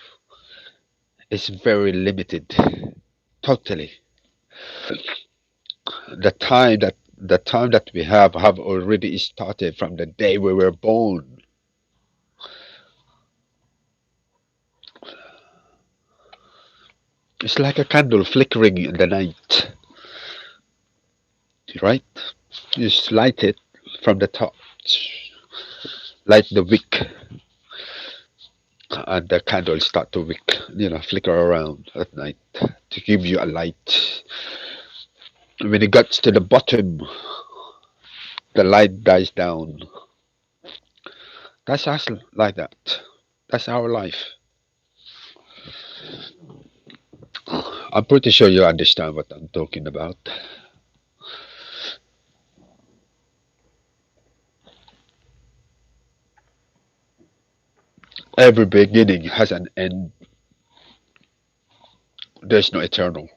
is very limited. Totally. The time that we have already started from the day we were born. It's like a candle flickering in the night, right? You just light it from the top, light the wick, and the candle start to wick, flicker around at night to give you a light. When it gets to the bottom, the light dies down. That's us like that. That's our life. I'm pretty sure you understand what I'm talking about. Every beginning has an end. There's no eternal.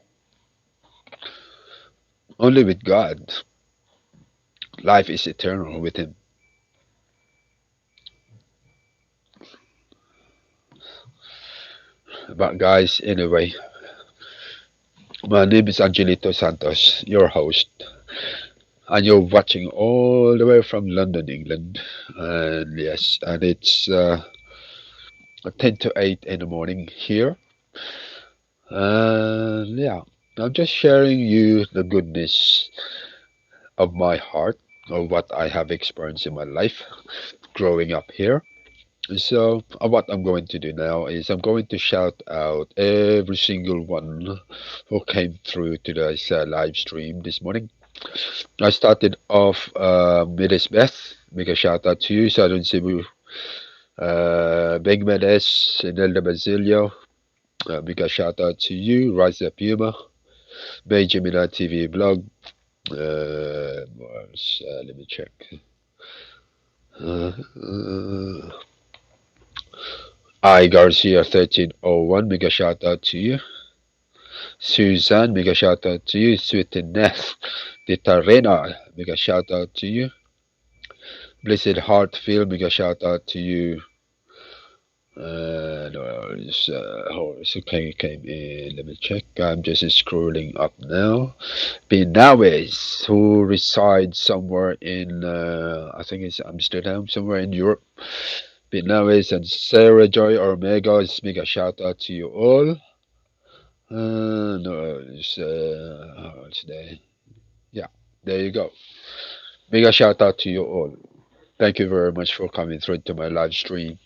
Only with God, life is eternal with Him. But guys, anyway, my name is Angelito Santos, your host, and you're watching all the way from London, England. And yes, and it's 10 to 8 in the morning here. And yeah, I'm just sharing you the goodness of my heart, of what I have experienced in my life growing up here. So, what I'm going to do now is I'm going to shout out every single one who came through to this live stream this morning. I started off with this Beth. Make a shout out to you, Southern Cebu. Big Medes, Nelda Basilio. Make a shout out to you, Raza Puma, Benjamin TV blog. Let me check. Uh, uh, I Garcia 1301. Make a shout out to you. Suzanne, mega shout out to you. Sweetness, Titarena, mega shout out to you. Blessed Heartfield, mega shout out to you. No, okay, came in. Let me check. I'm just scrolling up now. Pinawes, who resides somewhere in, I think it's Amsterdam, somewhere in Europe. Pinawes and Sarah Joy Omegas, mega shout out to you all. No, it's there. Yeah, there you go. Mega shout out to you all. Thank you very much for coming through to my live stream.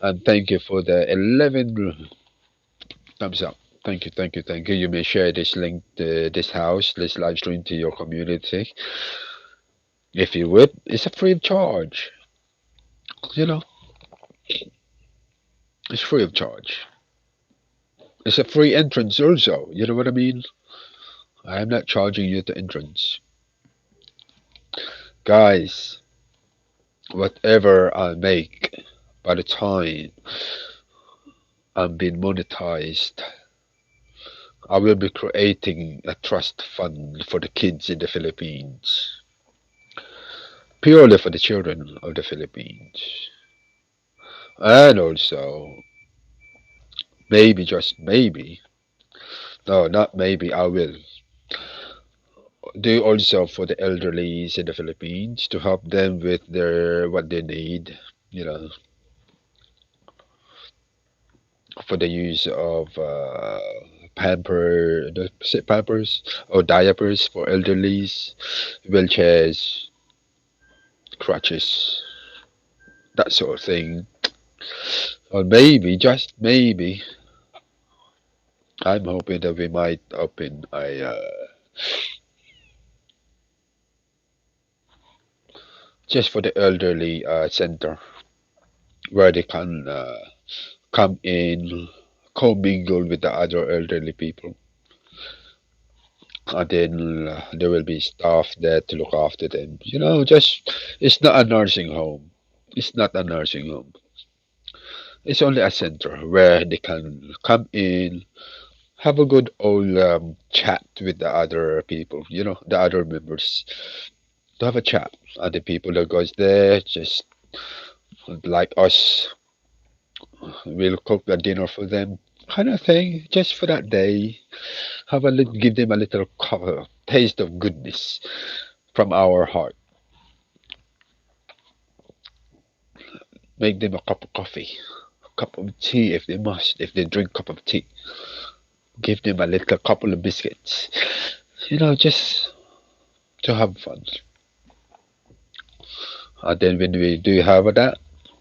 And thank you for the 11 thumbs up. Thank you, thank you, thank you. You may share this link to this house, this live stream to your community. If you would, it's a free of charge. You know, it's free of charge. It's a free entrance also. You know what I mean? I am not charging you the entrance. Guys, whatever I make by the time I'm being monetized, I will be creating a trust fund for the kids in the Philippines, purely for the children of the Philippines. And also, maybe, just maybe, no, not maybe, I will do also for the elderlies in the Philippines to help them with their what they need, you know, for the use of pampers or diapers for elderlies, wheelchairs, crutches, that sort of thing. Or maybe, just maybe, I'm hoping that we might open a just for the elderly center where they can come in, commingle with the other elderly people. And then there will be staff there to look after them. Just it's not a nursing home. It's not a nursing home. It's only a center where they can come in, have a good old chat with the other people, the other members, to have a chat. And the people that goes there, just like us, will cook a dinner for them, kind of thing, just for that day. Give them a little taste of goodness from our heart. Make them a cup of coffee, a cup of tea if they must, if they drink cup of tea. Give them a little couple of biscuits, just to have fun. And then when we do have that,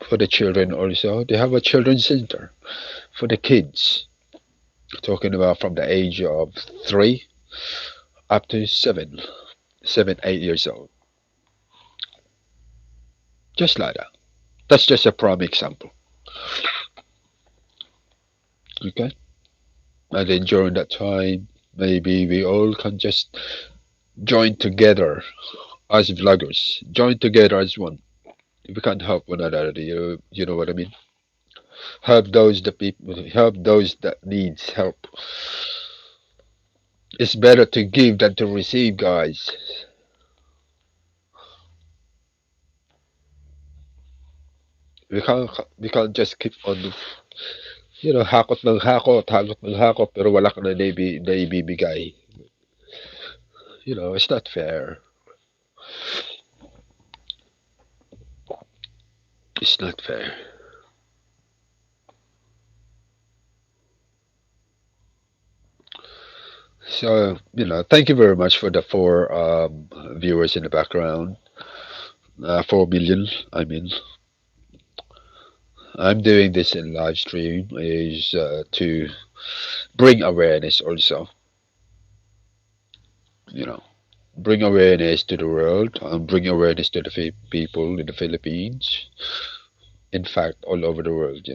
for the children also, they have a children's center for the kids. Talking about from the age of 3 up to 7, 8 years old. Just like that. That's just a prime example. Okay? And then during that time, maybe we all can just join together as vloggers. Join together as one. We can help one another. You know what I mean? Help those that needs help. It's better to give than to receive, guys. We can't just keep on, hakot ng hakot, pero wala kang naibibigay. It's not fair. It's not fair. So, thank you very much for the 4 viewers in the background. 4 million, I mean. I'm doing this in live stream is to bring awareness also, you know, bring awareness to the world and bring awareness to the people in the Philippines. In fact, all over the world,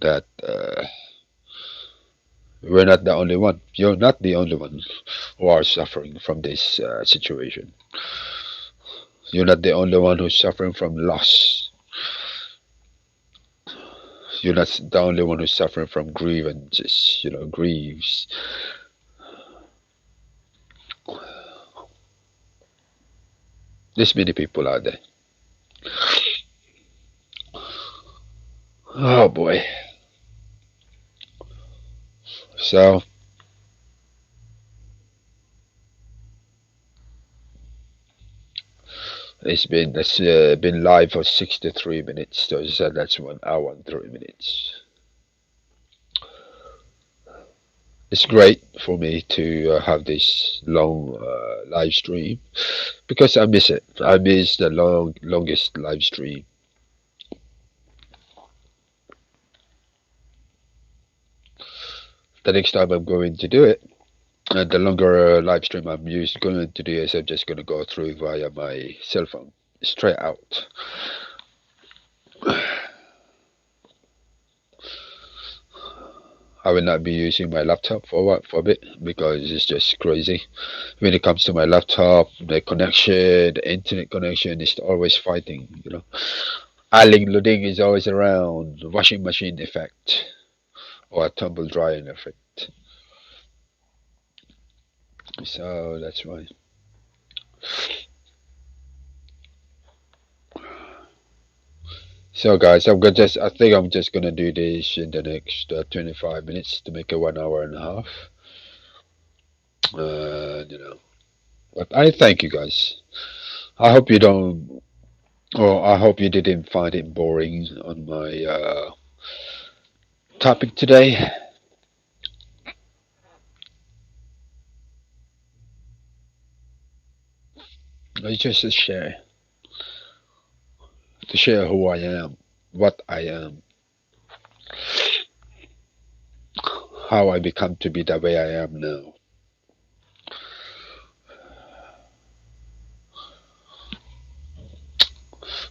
that we're not the only one. You're not the only one who are suffering from this situation. You're not the only one who's suffering from loss. You're not the only one who's suffering from grievances, grieves. There's many people out there. Oh boy. So it's been live for 63 minutes. So that's 1 hour and 3 minutes. It's great for me to have this long live stream because I miss it. I miss the longest live stream. The next time I'm going to do it, and the longer live stream going to do is I'm just going to go through via my cell phone, straight out. I will not be using my laptop for a bit because it's just crazy. When it comes to my laptop, the connection, the internet connection is always fighting. Aling Loading is always around, washing machine effect or a tumble drying effect. So that's why. So guys, I think I'm just gonna do this in the next 25 minutes to make it 1 hour and a half. But I thank you guys. I hope you don't, or I hope you didn't find it boring on my topic today. It's just to share who I am, what I am, how I become to be the way I am now.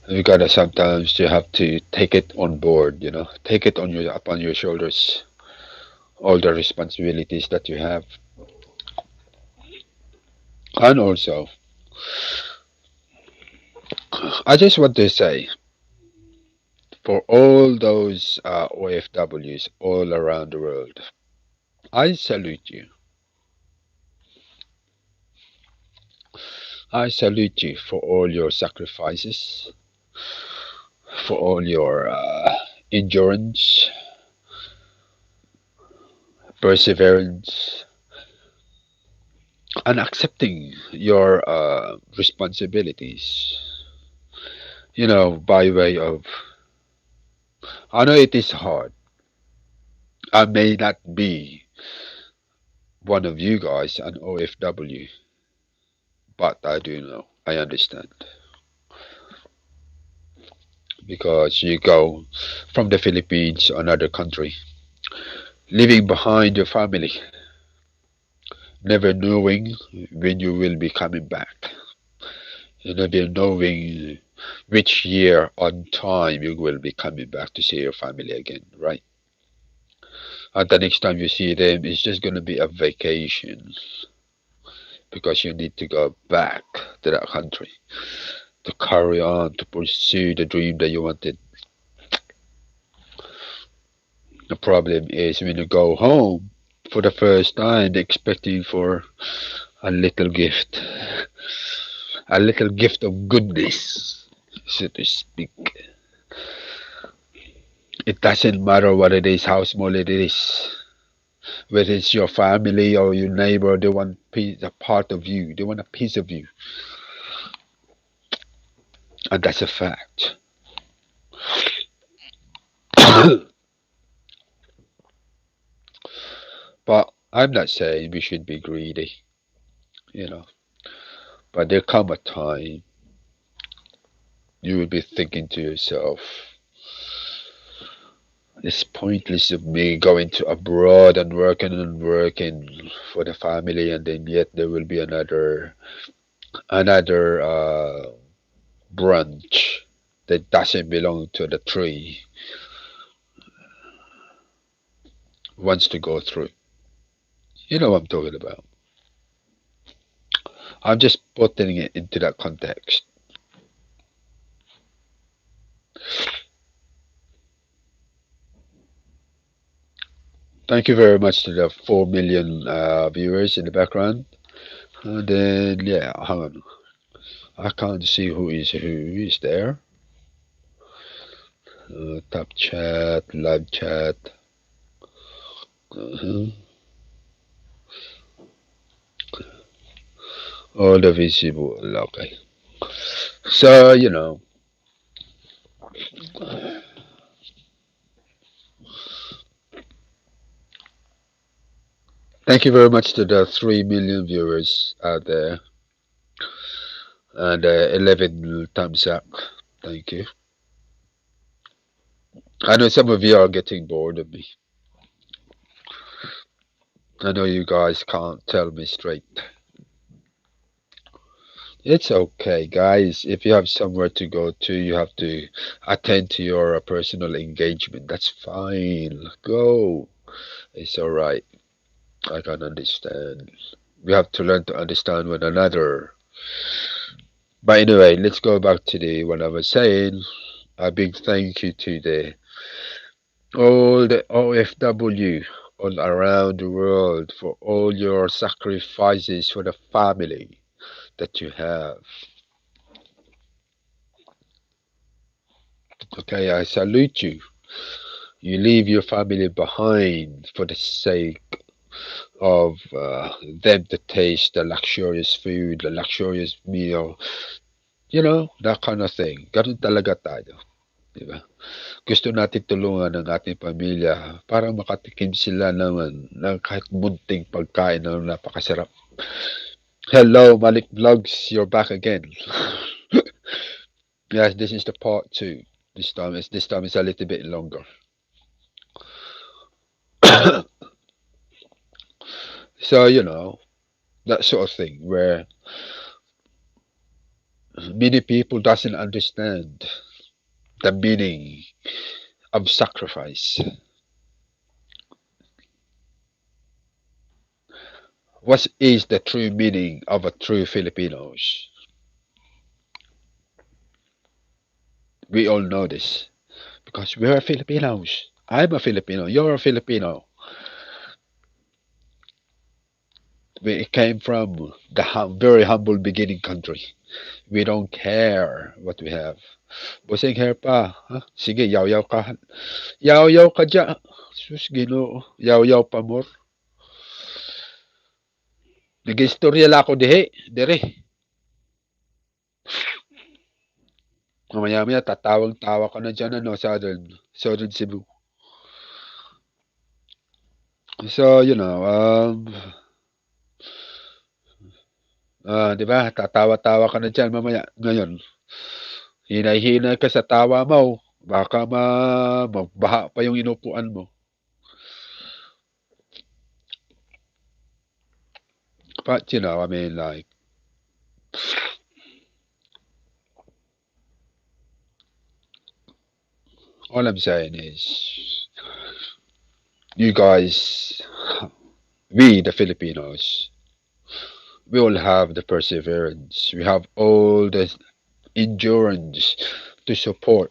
You gotta sometimes you have to take it on board, take it on your upon your shoulders, all the responsibilities that you have. And also, I just want to say, for all those OFWs all around the world, I salute you. I salute you for all your sacrifices, for all your endurance, perseverance, and accepting your responsibilities. By way of, I know it is hard. I may not be one of you guys an OFW, but I do know. I understand. Because you go from the Philippines to another country, leaving behind your family, never knowing when you will be coming back, never knowing which year on time you will be coming back to see your family again, right? And the next time you see them, it's just going to be a vacation because you need to go back to that country to carry on, to pursue the dream that you wanted. The problem is when you go home for the first time, expecting for a little gift, a little gift of goodness, so to speak. It doesn't matter what it is, how small it is, whether it's your family or your neighbor, they want a part of you, they want a piece of you, and that's a fact. But I'm not saying we should be greedy, you know. But there come a time you will be thinking to yourself, it's pointless of me going to abroad and working for the family, and then yet there will be another branch that doesn't belong to the tree wants to go through. You know what I'm talking about. I'm just putting it into that context. Thank you very much to the 4 million viewers in the background. And then, yeah, hang on. I can't see who is there. Top chat, live chat. uh All the visible. Okay. So, thank you very much to the 3 million viewers out there and 11 thumbs up. Thank you. I know some of you are getting bored of me. I know you guys can't tell me straight. It's okay, guys. If you have somewhere to go to, you have to attend to your personal engagement. That's fine. Go. It's all right. I can understand. We have to learn to understand one another. But anyway, let's go back to the what I was saying. A big thank you to all the OFW all around the world for all your sacrifices for the family that you have. Okay, I salute you. You leave your family behind for the sake of them to taste the luxurious food, the luxurious meal, that kind of thing. Ganun talaga tayo, di ba? Gusto natin tulungan ang ating pamilya para makatikim sila naman ng kahit munting pagkain na napakasarap. Hello, Malik Vlogs, you're back again. Yes, this is the part two. This time it's a little bit longer. So, that sort of thing where Many people doesn't understand the meaning of sacrifice. What is the true meaning of a true Filipinos? We all know this because we are Filipinos. I'm a Filipino. You're a Filipino. We came from the very humble beginning country. We don't care what we have. Busing hair pa. Ha? Sige, yaw-yaw ka. Yaw-yaw ka dyan. Sus, ginoo. Yaw-yaw pa more. Nag-istorya la ako dihe. Dire. Mamaya-maya, tatawang-tawa ka na dyan, ano, Southern Cebu. So, di ba, tatawa-tawa ka na dyan mamaya. Ngayon, hinay-hinay ka sa tawa mo. Baka magbaha pa yung inupuan mo. But, I mean, like, all I'm saying is, you guys, we, the Filipinos, we all have the perseverance. We have all the endurance to support.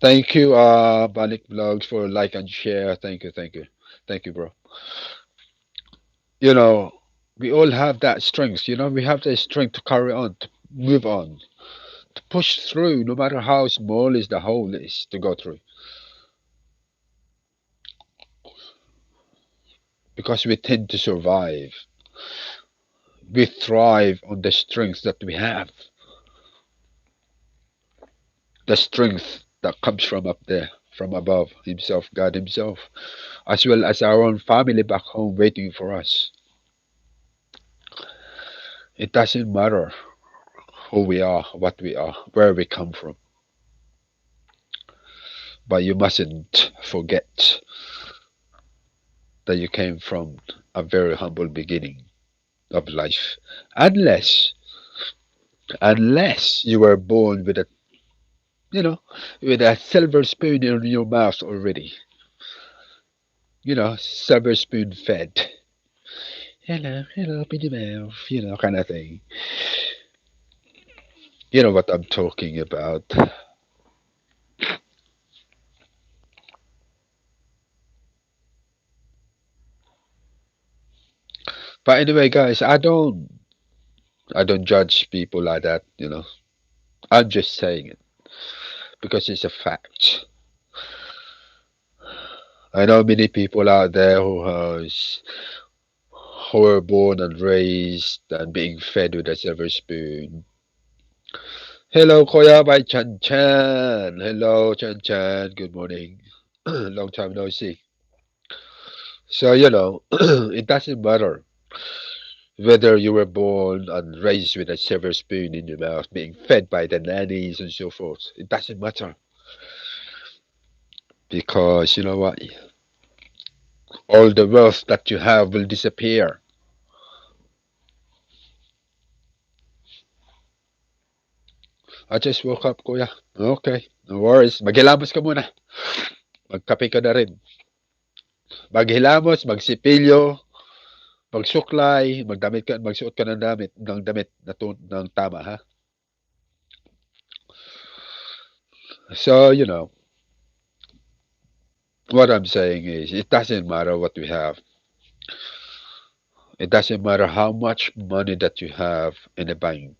Thank you, Balik Vlogs, for like and share. Thank you, thank you. Thank you, bro. You know, we all have that strength. We have the strength to carry on, to move on, to push through, no matter how small is the hole is to go through. Because we tend to survive. We thrive on the strength that we have. The strength that comes from up there, from above Himself, God Himself, as well as our own family back home waiting for us. It doesn't matter who we are, what we are, where we come from. But you mustn't forget that you came from a very humble beginning of life. Unless, unless you were born with a silver spoon in your mouth already. Silver spoon fed. Hello, hello, Minnie Mouse, kind of thing. You know what I'm talking about. But anyway, guys, I don't judge people like that. I'm just saying it because it's a fact. I know many people out there who were born and raised and being fed with a silver spoon. Hello, Koya by Chan Chan. Hello, Chan Chan. Good morning. Long time no see. So, it doesn't matter whether you were born and raised with a silver spoon in your mouth, being fed by the nannies and so forth. It doesn't matter because you know what? All the wealth that you have will disappear. I just woke up, kuya. Okay, no worries. Maghilamos ka muna. Magkape ka na rin. Maghilamos, magsipilyo, magsuklay, magsuot ka ng damit ng tama, ha? So, what I'm saying is, it doesn't matter what we have. It doesn't matter how much money that you have in the bank.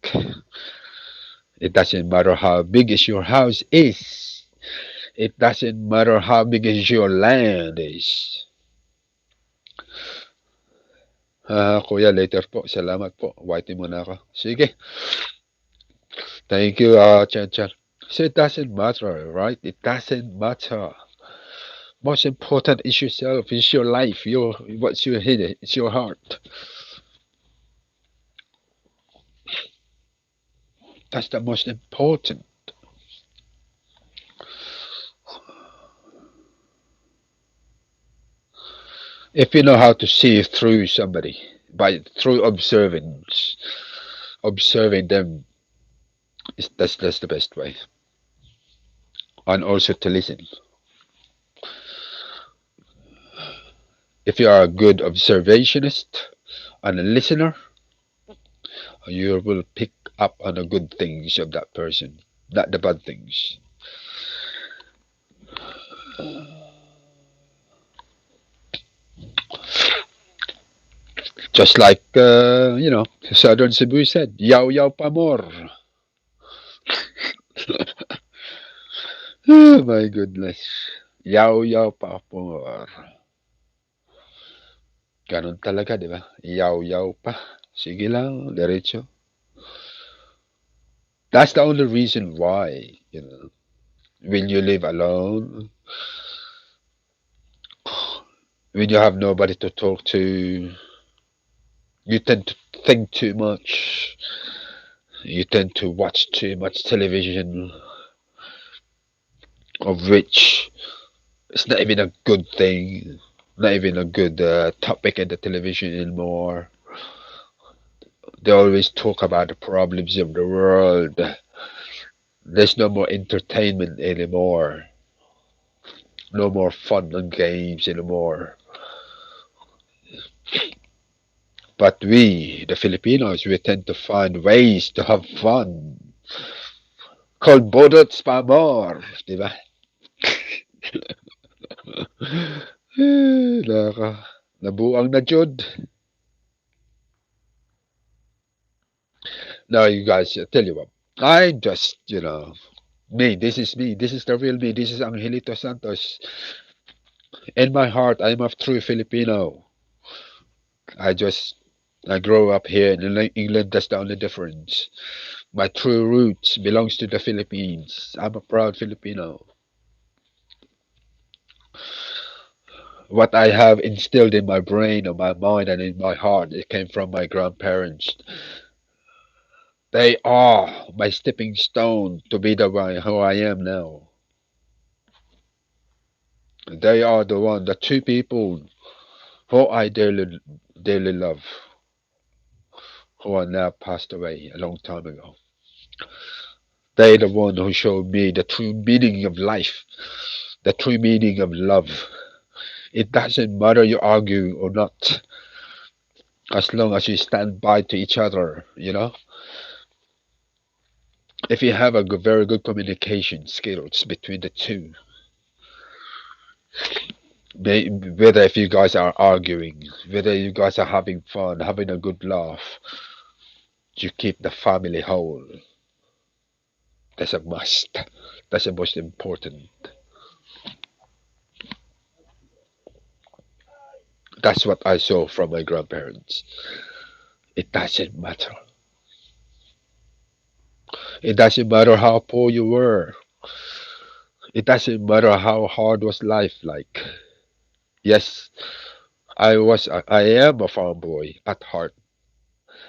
It doesn't matter how big is your house is. It doesn't matter how big is your land is. Kuya, later po. Salamat po. Whitey muna ako. Sige. Thank you, Chan Chan. So it doesn't matter, right? It doesn't matter. Most important is yourself, is your life, what's your head, it's your heart. That's the most important. If you know how to see through somebody by through observing them, That's the best way. And also to listen. If you are a good observationist and a listener, you will pick up on the good things of that person, not the bad things. Just like, Southern Cebu said, yaw yaw pa more. Oh my goodness. Yaw yaw pa more. Ganon talaga, di ba? Yaw yaw pa. Sige lang, diretso. That's the only reason why, when you live alone, when you have nobody to talk to, you tend to think too much. You tend to watch too much television, of which it's not even a good thing, not even a good topic in the television anymore. They always talk about the problems of the world. There's no more entertainment anymore. No more fun and games anymore. But we, the Filipinos, we tend to find ways to have fun. Called Bodot Spamor, di ba? Nabuang na jud. Now, you guys, I tell you what. I just, me. This is me. This is the real me. This is Angelito Santos. In my heart, I'm a true Filipino. I just, I grew up here in England. That's the only difference. My true roots belongs to the Philippines. I'm a proud Filipino. What I have instilled in my brain, or my mind, and in my heart, it came from my grandparents. They are my stepping stone to be the one who I am now. They are the two people who I dearly love, who are now passed away a long time ago. They the one who showed me the true meaning of life, the true meaning of love. It doesn't matter you argue or not, as long as you stand by to each other, If you have a very good communication skills between the two, whether if you guys are arguing, whether you guys are having fun, having a good laugh, you keep the family whole. That's a must. That's the most important. That's what I saw from my grandparents. It doesn't matter. It doesn't matter how poor you were. It doesn't matter how hard was life like. Yes, I am a farm boy at heart,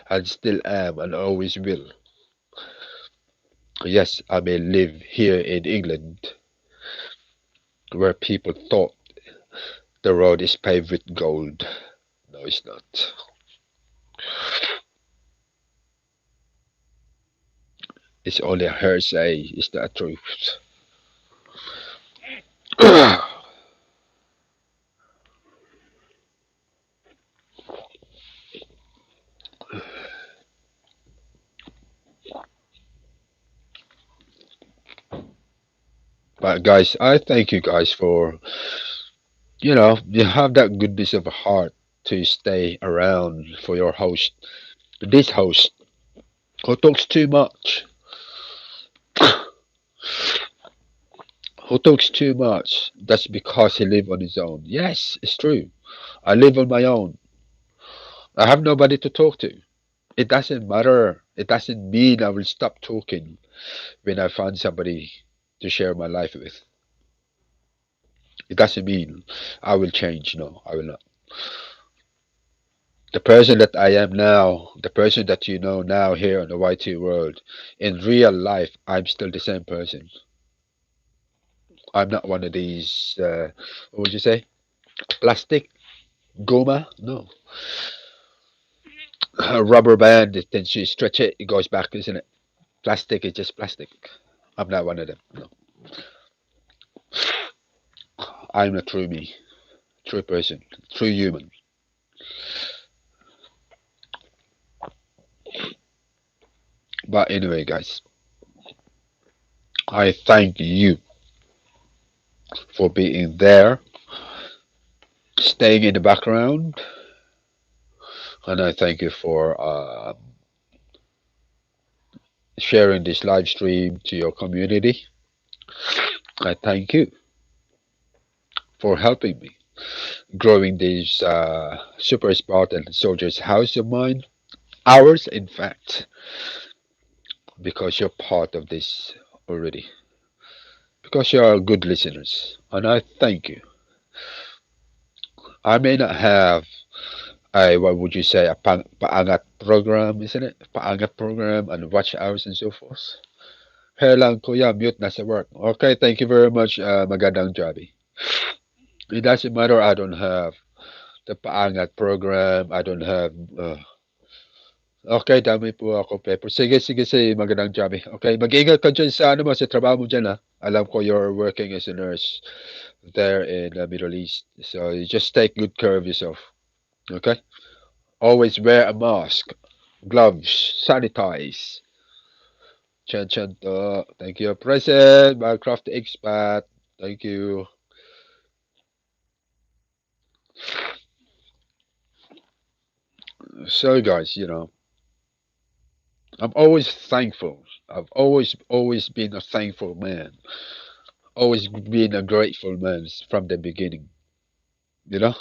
and still am, and always will. Yes, I may live here in England, where people thought the road is paved with gold. No, it's not. It's only a hearsay. It's not truth. But guys, I thank you guys for, you have that goodness of heart to stay around for your host. This host who talks too much, who talks too much, that's because he live on his own. Yes, it's true. I live on my own. I have nobody to talk to. It doesn't matter. It doesn't mean I will stop talking when I find somebody to share my life with. It doesn't mean I will change. No, I will not. The person that I am now, the person that you know now here in the YT world, in real life, I'm still the same person. I'm not one of these, what would you say? Plastic? Goma? No. A rubber band, then you stretch it, it goes back, isn't it? Plastic is just plastic. I'm not one of them. No, I'm a true me, true person, true human. But anyway, guys, I thank you for being there, staying in the background, and I thank you for sharing this live stream to your community. I thank you for helping me growing this super Spartan soldiers house of mine. Ours, in fact, because you're part of this already. Because you are good listeners, and I thank you. I may not have a what would you say a paangat program, isn't it? Paangat program and watch hours and so forth. Kaya lang kuya, mute na sa work. Okay, thank you very much, magandang Jabi. It doesn't matter, I don't have the paangat program, I don't have, okay, dami po ako paper. Sige, sige, sige, magandang Jabi. Okay, mag-ingat ka dyan sa ano mo, sa trabaho mo dyan ha. Alam ko you're working as a nurse there in the Middle East. So you just take good care of yourself. Okay? Always wear a mask, gloves, sanitize. Chan chan to. Thank you, President, Minecraft Expat. Thank you. So, guys, I'm always thankful. I've always been a thankful man. Always been a grateful man from the beginning. You know,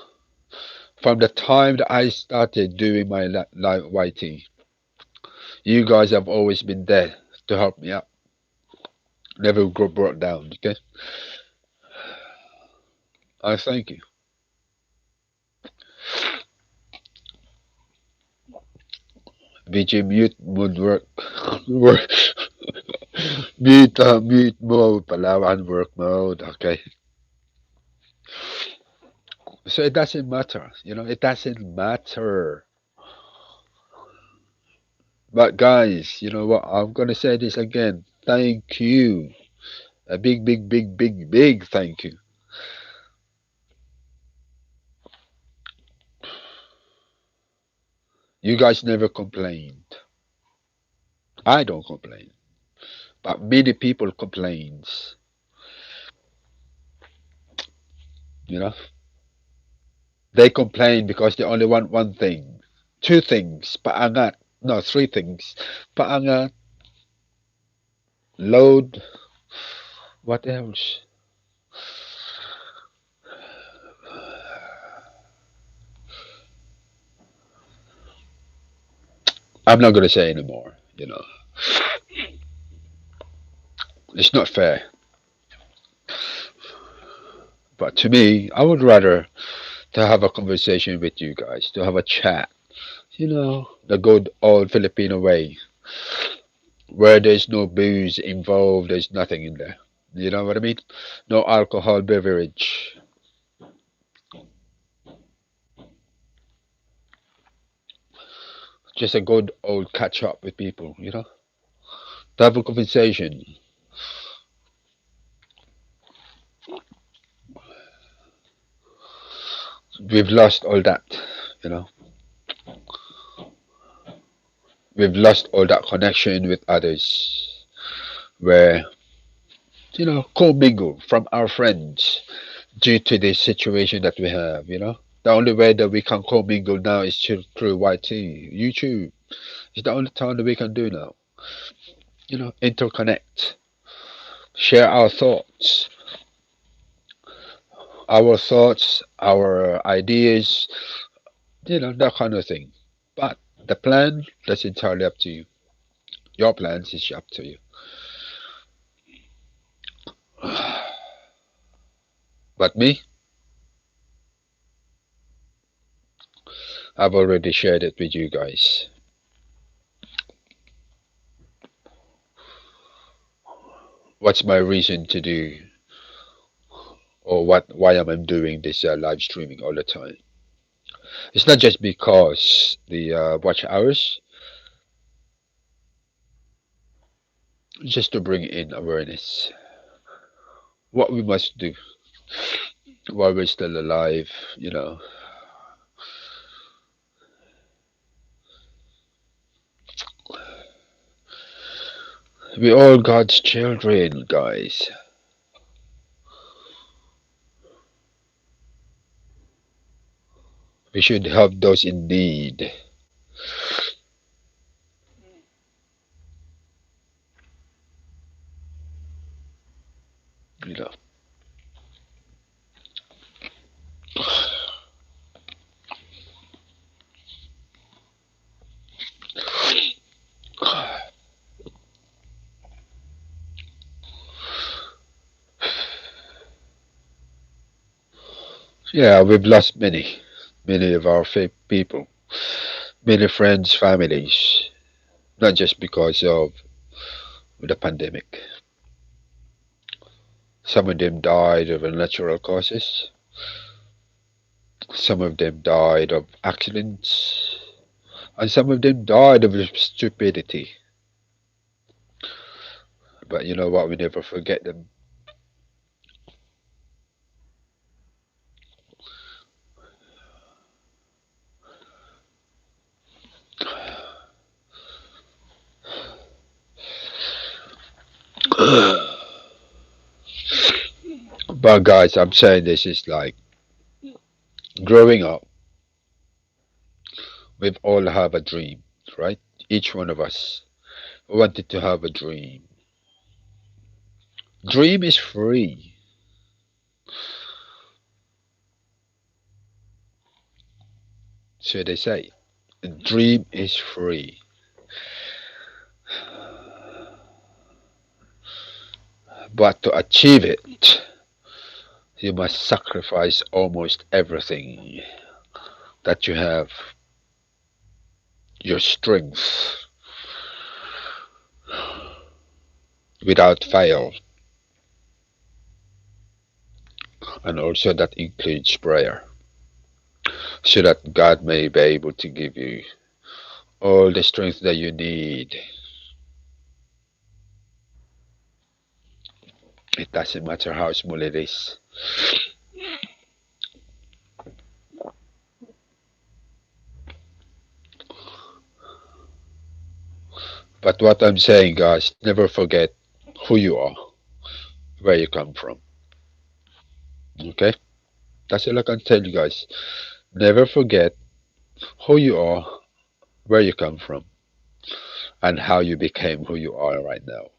from the time that I started doing my live YT, you guys have always been there to help me out. Never got brought down. Okay, I thank you. VG mute would work. Work. Mute mode. Palawan work mode. Okay. So it doesn't matter. It doesn't matter. But guys, you know what? I'm gonna say this again. Thank you. A big, big, big, big, big thank you. You guys never complained. I don't complain. But many people complains. You know? They complain because they only want one thing. Two things. Paangat. No, three things. Paangat, load, what else? I'm not gonna say anymore. It's not fair. But to me, I would rather to have a conversation with you guys, to have a chat. The good old Filipino way, where there's no booze involved, there's nothing in there. You know what I mean? No alcohol beverage. Just a good old catch up with people. To have a conversation. We've lost all that, you know. We've lost all that connection with others. Where, co-mingle from our friends due to the situation that we have. The only way that we can co-mingle now is through YT, YouTube. It's the only time that we can do now. Interconnect, share our ideas, that kind of thing. But the plan, that's entirely up to you. Your plans is up to you. But me, I've already shared it with you guys. What's my reason to do, or why am I doing this live streaming all the time? It's not just because the watch hours. just to bring in awareness. What we must do while we're still alive, you know. We all God's children, guys. We should help those in need. You know. Yeah, we've lost many of our people, many friends, families, not just because of the pandemic. Some of them died of natural causes. Some of them died of accidents. And some of them died of stupidity. But you know what? We never forget them. But guys, I'm saying this is like growing up, we've all have a dream, right? Each one of us wanted to have a dream. Dream is free. So they say, dream is free. But to achieve it, you must sacrifice almost everything that you have, your strength, without fail. And also that includes prayer, so that God may be able to give you all the strength that you need. It doesn't matter how small it is. But what I'm saying, guys, never forget who you are, where you come from. Okay? That's all I can tell you guys. Never forget who you are, where you come from, and how you became who you are right now.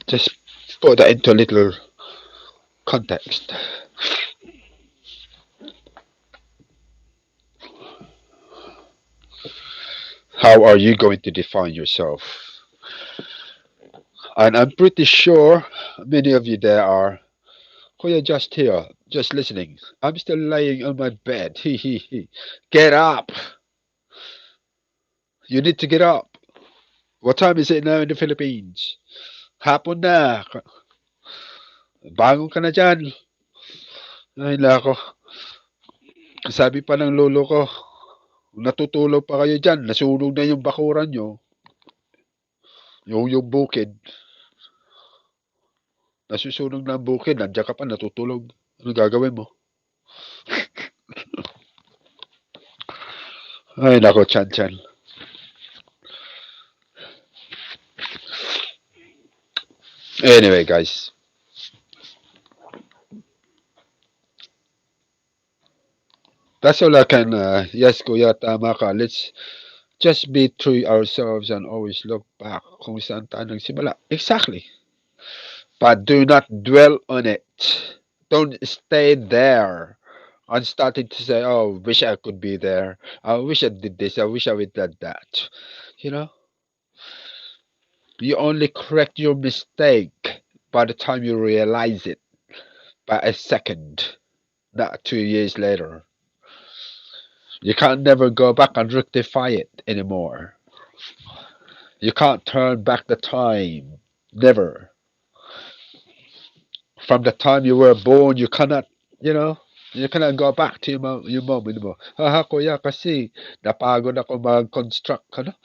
Just put that into a little context. How are you going to define yourself? And I'm pretty sure many of you there are who are just here, just listening. I'm still laying on my bed. Get up. You need to get up. What time is it now in the Philippines? Hapon na. Bangon ka na dyan. Ay, nako. Sabi pa ng lolo ko, natutulog pa kayo dyan. Nasunog na yung bakuran nyo. Yung bukid. Nasusunog na ang bukid. Nandiyan ka pa, natutulog. Ano gagawin mo? Ay, nako, chan-chan. Anyway, guys. That's all I can, yes, kuya, tama ka. Let's just be true ourselves and always look back kung saan tayo nagsimula. Exactly. But do not dwell on it. Don't stay there. I'm starting to say, oh, wish I could be there. I wish I did this. I wish I did that. You know, you only correct your mistake by the time you realize it, by a second, not 2 years later. You can't never go back and rectify it anymore. You can't turn back the time. Never. From the time you were born, you cannot, you know. You cannot go back to your mom anymore. Haha, kuya, kasi napagod ako mag-construct,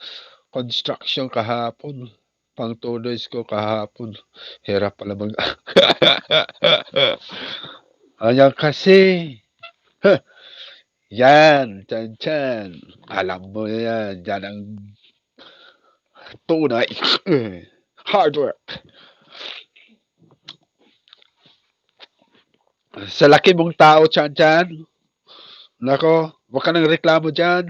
construction kahapon. Pang 2 days ko kahapon. Hirap pala mag... Ayan kasi. Huh, yan, chan chan. Alam mo yan, yan ang tunay. Hard work. Sa laki mong tao, chan chan. Nako, wag ka nang reklamo dyan.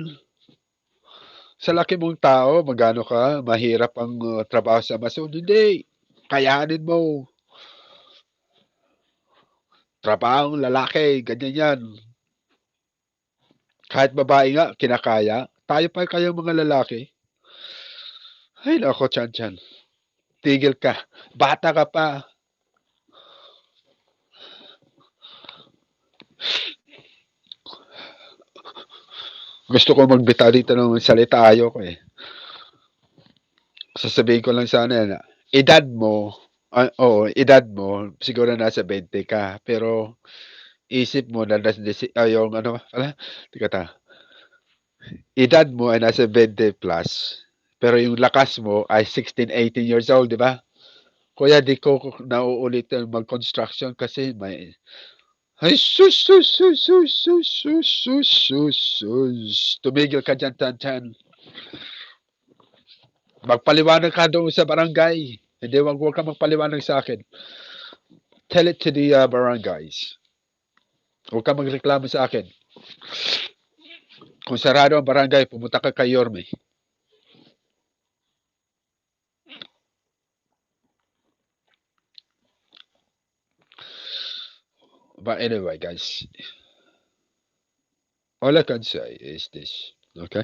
Sa laki mong tao, magano ka, mahirap ang trabaho sa mason. Hindi. Kayanin mo. Trabahong lalaki, ganyan yan. Kahit babae nga, kinakaya. Tayo pa kayong mga lalaki. Ay, nako, chan chan. Tigil ka. Bata ka pa. Gusto ko magbita dito ng salita, ayoko eh. Sasabihin ko lang sana yan. Edad mo, oo, edad mo, siguro nasa 20 ka. Pero isip mo na yung ano, tika ta, edad mo ay nasa 20 plus. Pero yung lakas mo ay 16, 18 years old, di ba? Kuya, di ko nauulit mag-construction kasi may... Ay, sus, sus, sus, sus, sus, sus, sus, sus, sus. Tumigil ka dyan, Tan Chan. Magpaliwanag ka doon sa barangay. Hindi, wag ka magpaliwanag sa akin. Tell it to the barangays. Huwag ka magreklamo sa akin. Kung sarado ang barangay, pumunta ka kay Yorme. But anyway, guys, all I can say is this, okay?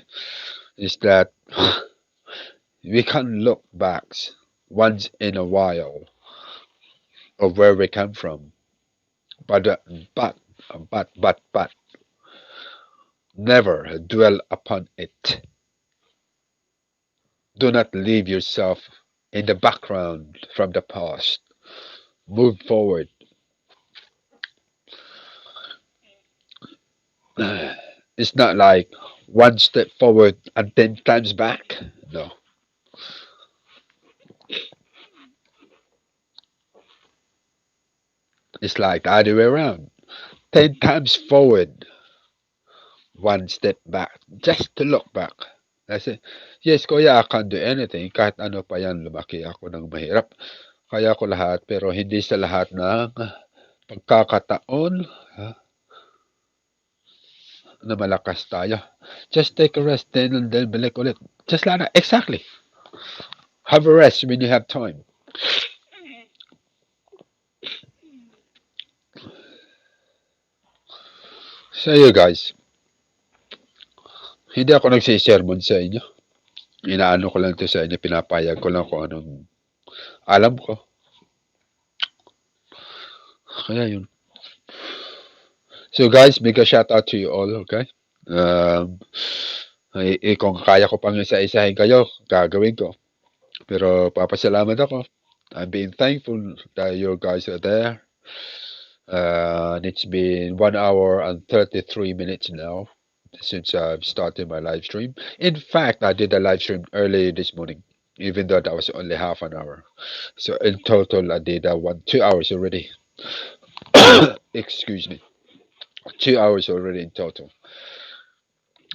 Is that we can look back once in a while of where we come from, but uh, but but never dwell upon it. Do not leave yourself in the background from the past. Move forward. It's not like one step forward and 10 times back. No. It's like the other way around. 10 times forward, one step back. Just to look back. I say, yes, kuya, I can't do anything. Kahit ano pa yan, lumaki ako ng mahirap. Kaya ko lahat, pero hindi sa lahat ng pagkakataon na malakas tayo. Just take a rest, then and then balik ulit. Just like that. Exactly. Have a rest when you have time. So you guys, hindi ako nagsisermon sa inyo. Inaano ko lang to sa inyo, pinapayag ko lang kung anong alam ko. Kaya yun. So guys, big shout out to you all, okay? Kung kaya ko pang isa-isahin kayo, gagawin ko. Pero papasalamat ako. I'm being thankful that you guys are there. And it's been 1 hour and 33 minutes now since I've started my live stream. In fact, I did a live stream early this morning, even though that was only half an hour. So in total, I did 2 hours already. Excuse me, 2 hours already in total.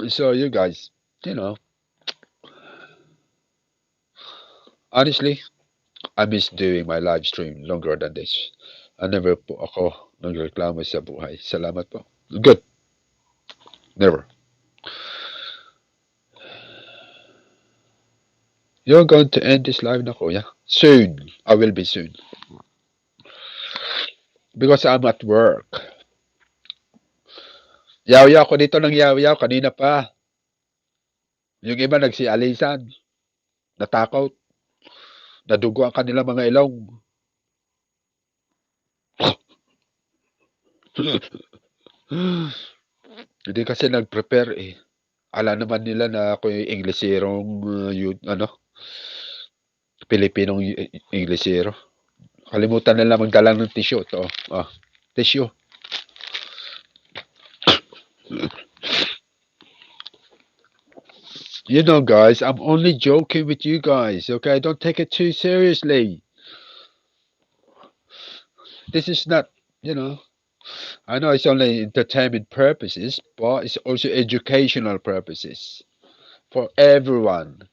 So you guys, you know, honestly, I miss doing my live stream longer than this. I never po ako nagreklamo sa buhay. Salamat po. Good. Never. You're going to end this live na kuya. Soon. I will be soon. Because I'm at work. Yaw-yaw ko dito ng yaw-yaw kanina pa. Yung iba nagsialisan. Natakot. Nadugo ang kanilang mga ilong. Hindi kasi nag-prepare eh. Ala naman nila na ako yung Inglesirong Pilipinong Inglesiro. Kalimutan nila magdala ng tissue to. Ah, tissue. You know, guys, I'm only joking with you guys, okay? Don't take it too seriously. This is not, you know, I know it's only entertainment purposes, but it's also educational purposes for everyone.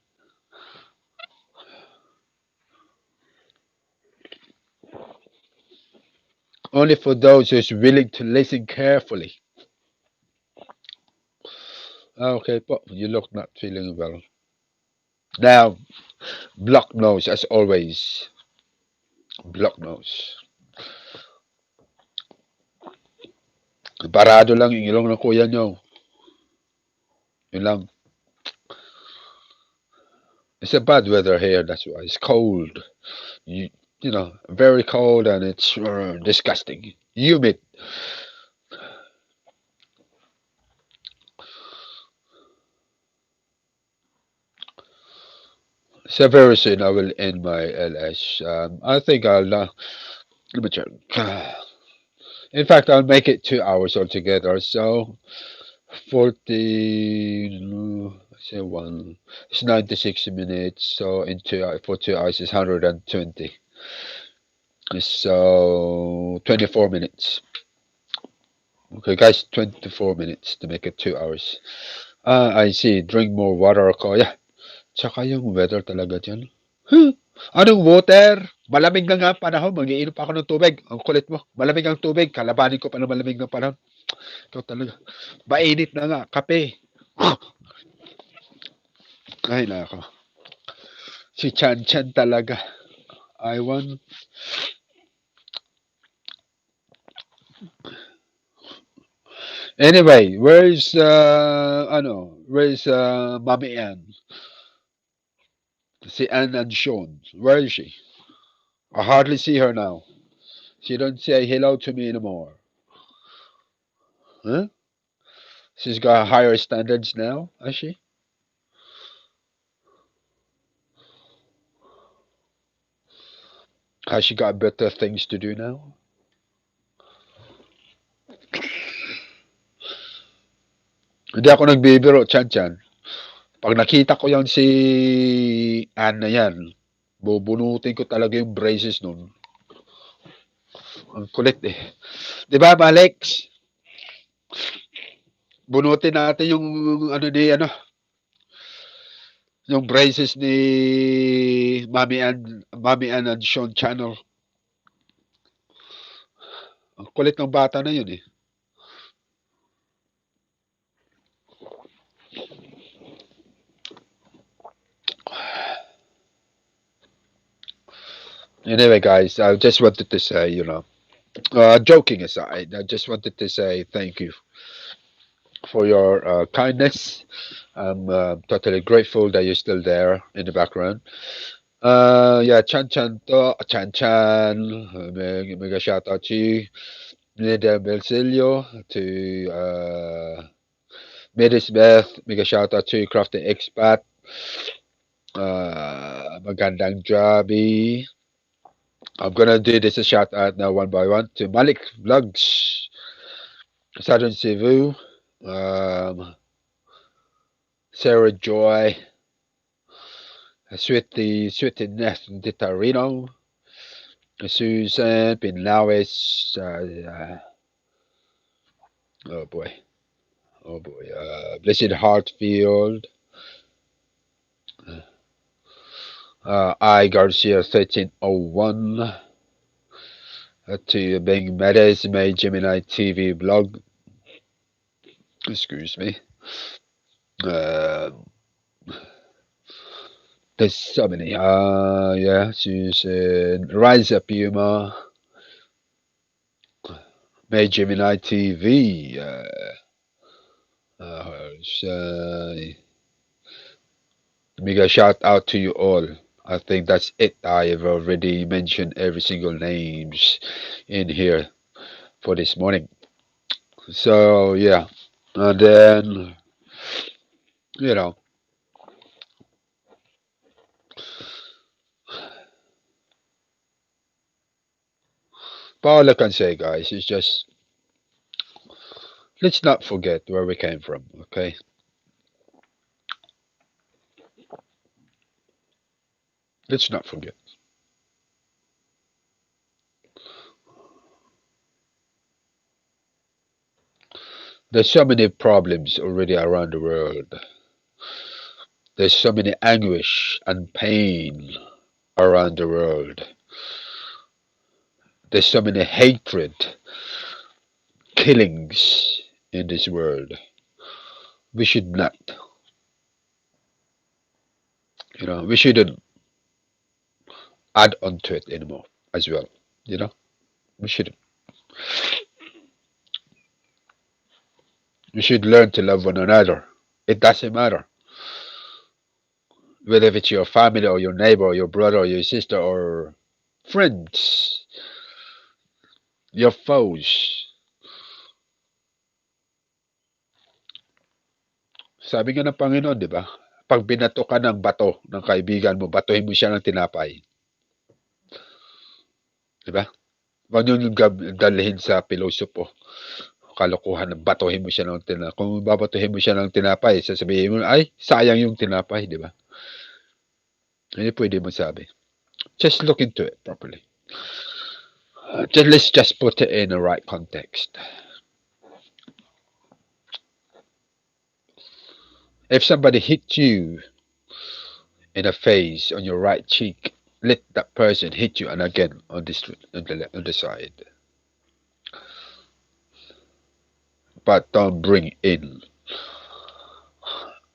Only for those who's willing to listen carefully. Okay, but you look not feeling well. Now, block nose as always. Block nose. Parado lang yung ilong ng kuya nyo. Yun lang. It's a bad weather here, that's why. It's cold. You know, very cold and it's disgusting. Humid. So very soon I will end my LS. I think let me check. In fact, I'll make it 2 hours altogether. So 40, say one, it's 96 minutes. So for 2 hours it's 120. So 24 minutes. Okay, guys, 24 minutes to make it 2 hours. I see. Drink more water ako. Yeah. Tsaka yung weather talaga dyan. Huh? Anong water? Malamig na nga ang panahon. Mag-iinom pa ako ng tubig. Ang kulit mo. Malamig ang tubig. Kalabanin ko pa ng malamig na panahon. Ikaw talaga. Mainit na nga. Kape. Ay, nako. Si Chan Chan talaga. I want. Anyway, where's Mommy Ann? Si Ann and Sean. Where is she? I hardly see her now. She don't say hello to me anymore. Huh? She's got higher standards now, has she? Has she got better things to do now? Hindi ako nagbibiro, Chan Chan. Pag nakita ko yan si Ann na yan, bubunutin ko talaga yung braces nun. Ang kulit eh. Di ba, Alex? Bunutin natin yung yung braces ni Mami Ann and Sean Channel. Ang kulit ng bata na yun eh. Anyway, guys, I just wanted to say, joking aside, I just wanted to say thank you for your kindness. I'm totally grateful that you're still there in the background. Yeah, Chan Chan to Chan Chan, mega shout out to you, Nida Belsilio, to Midis Beth, mega shout out to you, Crafting Expat, magandang Jabi. I'm gonna do this a shout out now one by one to Malik Vlogs, Southern Cebu, um, Sarah Joy, Sweetie Neth Ditarino, Susan Pinlawes, oh boy, Blessed Hartfield, I Garcia 1301, to Bing Medes, my Gemini TV blog, excuse me. Uh, there's so many. Yeah, Susan, Rise Up Puma, my Gemini TV. So, mega shout out to you all. I think that's it. I have already mentioned every single names in here for this morning. So yeah, and then you know, all I can say, guys, is just Let's not forget where we came from, okay? Let's not forget. There's so many problems already around the world. There's so many anguish and pain around the world. There's so many hatred, killings in this world. We should not, we shouldn't add on to it anymore as well. You know, we should we should learn to love one another. It doesn't matter whether it's your family or your neighbor or your brother or your sister or friends, your foes. Sabi nga ng Panginoon, di ba? Pag binato ka ng bato ng kaibigan mo, batuhin mo siya ng tinapay. Di ba? Huwag nyo yung dalhin sa pilosopo. Kalokohan, batuhin mo siya ng tinapay. Kung babatuhin mo siya ng tinapay, sasabihin mo, ay, sayang yung tinapay, di ba? Hindi pwede mo sabi. Just look into it properly. Let's just put it in the right context. If somebody hits you in the face on your right cheek, let that person hit you and again on the side. But don't bring in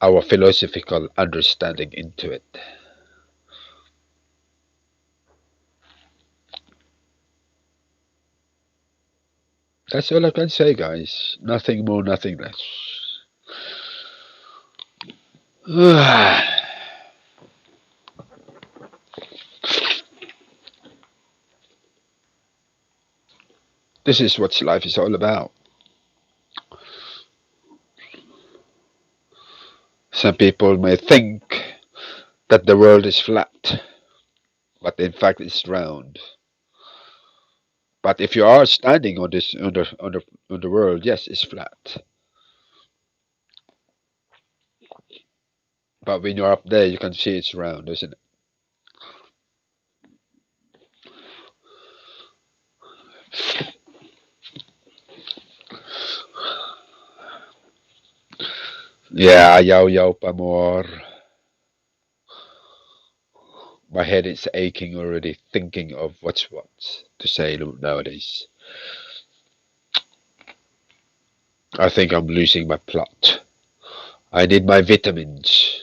our philosophical understanding into it. That's all I can say, guys. Nothing more, nothing less. This is what life is all about. Some people may think that the world is flat, but in fact it's round. But if you are standing on this on the world, yes, it's flat. But when you're up there, you can see it's round, isn't it? Yeah, yaw yaw pa more. My head is aching already thinking of what's what to say nowadays. I think I'm losing my plot. I need my vitamins.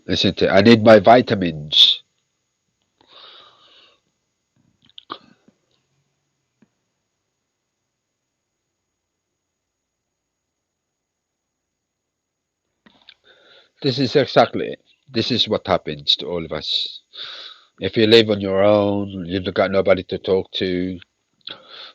Listen to I need my vitamins. This is exactly it. This is what happens to all of us. If you live on your own, you've got nobody to talk to,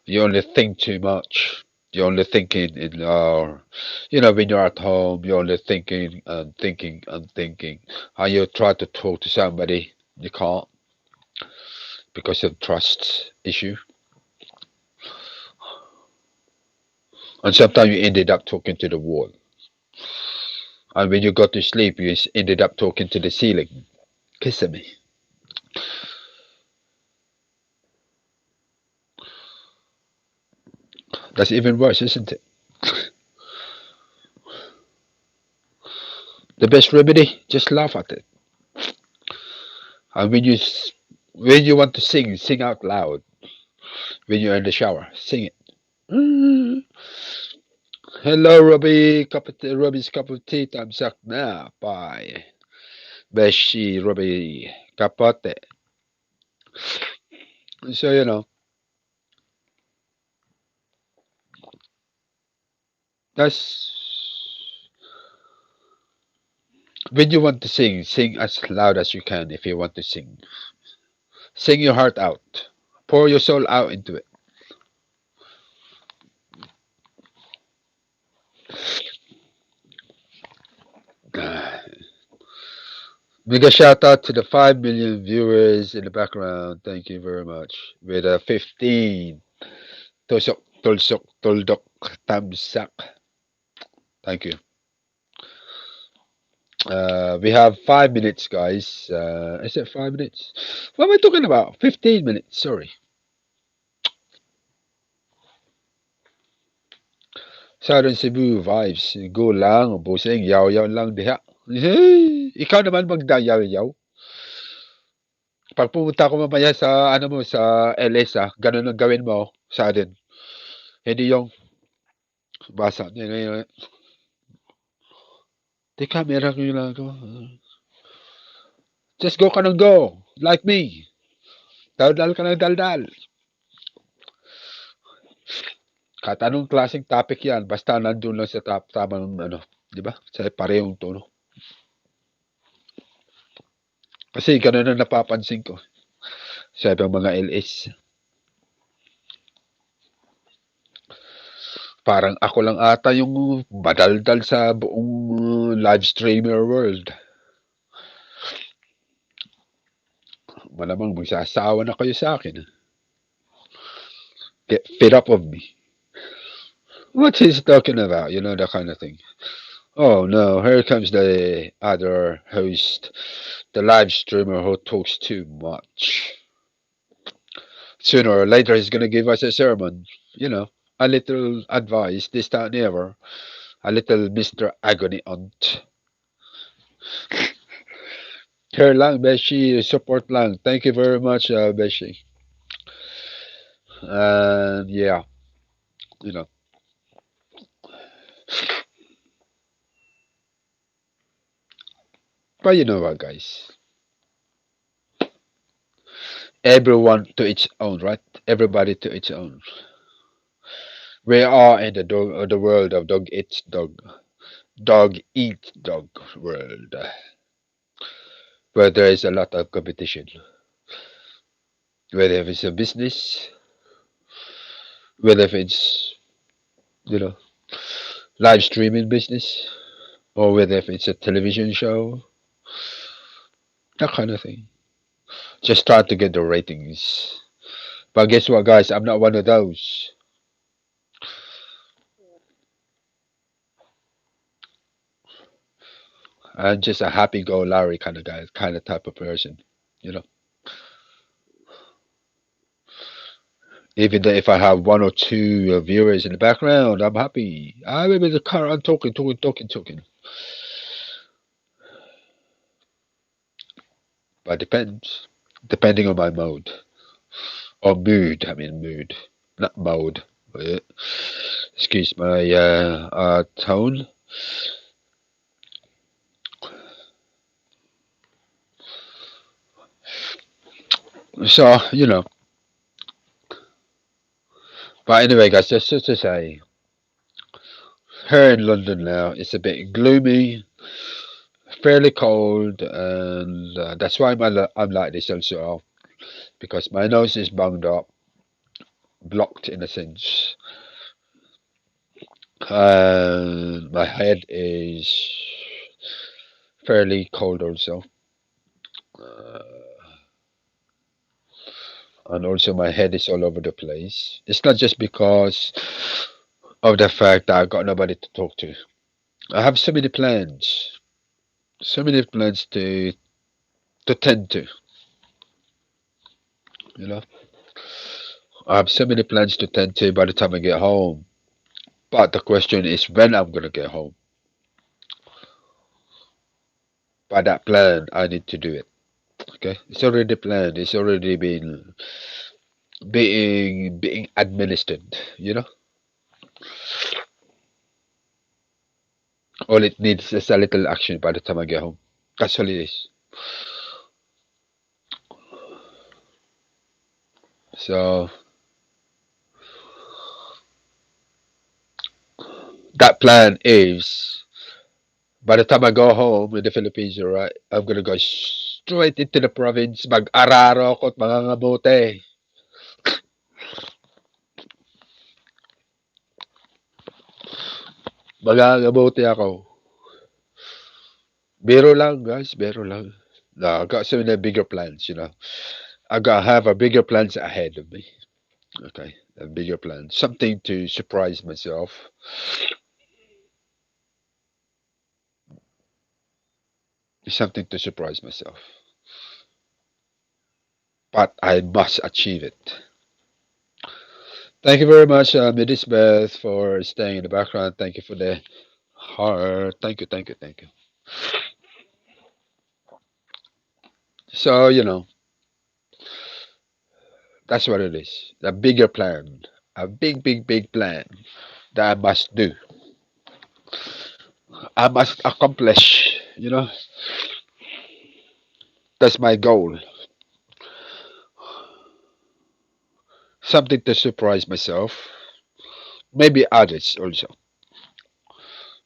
you only think too much. You're only thinking in when you're at home, you're only thinking and thinking and thinking. How you try to talk to somebody, you can't because of trust issue. And sometimes you ended up talking to the wall. And when you go to sleep, you ended up talking to the ceiling. Kissing me. That's even worse, isn't it? The best remedy, just laugh at it. And when you want to sing, sing out loud. When you're in the shower, sing it. Hello, Robbie. Robbie's cup of tea. Time's up now. Bye. Beshi, Robbie. Capote. So, that's when you want to sing, sing as loud as you can if you want to sing. Sing your heart out. Pour your soul out into it. Big shout out to the 5 million viewers in the background. Thank you very much. With a 15 tusok, tulsok, tuldok, tamsak. Thank you. We have 5 minutes, guys. Is it 5 minutes? What am I talking about? 15 minutes. Sorry. Southern Cebu vibes. Go lang, busing. Yaw-yaw lang diha. Hey, ikaw naman magdayaw-yaw. Pag pumunta ko mamaya sa, ano mo, sa LS, ganun ang gawin mo sa atin. Hindi yung basa. Teka, meron ko yung lang ako. Just go ka ng go. Like me. Daldal ka ng daldal. Kahit anong klaseng topic yan, basta nandun lang sa tamang, ano, di ba? Sa parehong tono. Kasi ganun ang napapansin ko sa ibang mga LS. Parang ako lang ata yung madaldal sa buong live streamer world. Malamang magsasawa na kayo sa akin. Get fed up of me. What he's talking about, you know, that kind of thing. Oh no, here comes the other host, the live streamer who talks too much. Sooner or later, he's going to give us a sermon, you know, a little advice, this time never, a little Mr. Agony Aunt. Here lang, Beshi, support lang. Thank you very much, Beshi. And yeah, you know. But you know what, guys? Everyone to its own, right? Everybody to its own. We are in the world of dog eat dog world, where there is a lot of competition. Whether it's a business, whether it's, you know, live streaming business, or whether it's a television show, that kind of thing. Just try to get the ratings. But guess what, guys? I'm not one of those. I'm just a happy-go-lucky kind of guy, kind of type of person, you know. Even though if I have one or two viewers in the background, I'm happy. I'm in the car, I'm talking. But depending on my mode or mood. I mean mood, not mode. Excuse my tone. So you know. But anyway, guys, just to say, here in London now, it's a bit gloomy, fairly cold, and that's why I'm like this also, because my nose is bunged up, blocked in a sense, and my head is fairly cold also, uh, and also my head is all over the place. It's not just because of the fact that I got nobody to talk to. I have so many plans to tend to. You know, I have so many plans to tend to by the time I get home. But the question is when I'm gonna get home. By that plan, I need to do it. Okay, it's already planned. It's already been being administered. You know, all it needs is a little action by the time I get home. That's all it is. So that plan is by the time I go home in the Philippines, right, I'm gonna go straight into the province. Mag-araro ako at mangangamote. Mangangamote ako. Biro lang, guys. Biro lang. No, I got some of the bigger plans, you know. I got have a bigger plans ahead of me. Okay, a bigger plan, something to surprise myself. Something to surprise myself. But I must achieve it. Thank you very much, Elizabeth, for staying in the background. Thank you for the heart. Thank you, thank you, thank you. So, you know, that's what it is. A bigger plan. A big, big, big plan that I must do. I must accomplish. You know, that's my goal. Something to surprise myself. Maybe others also.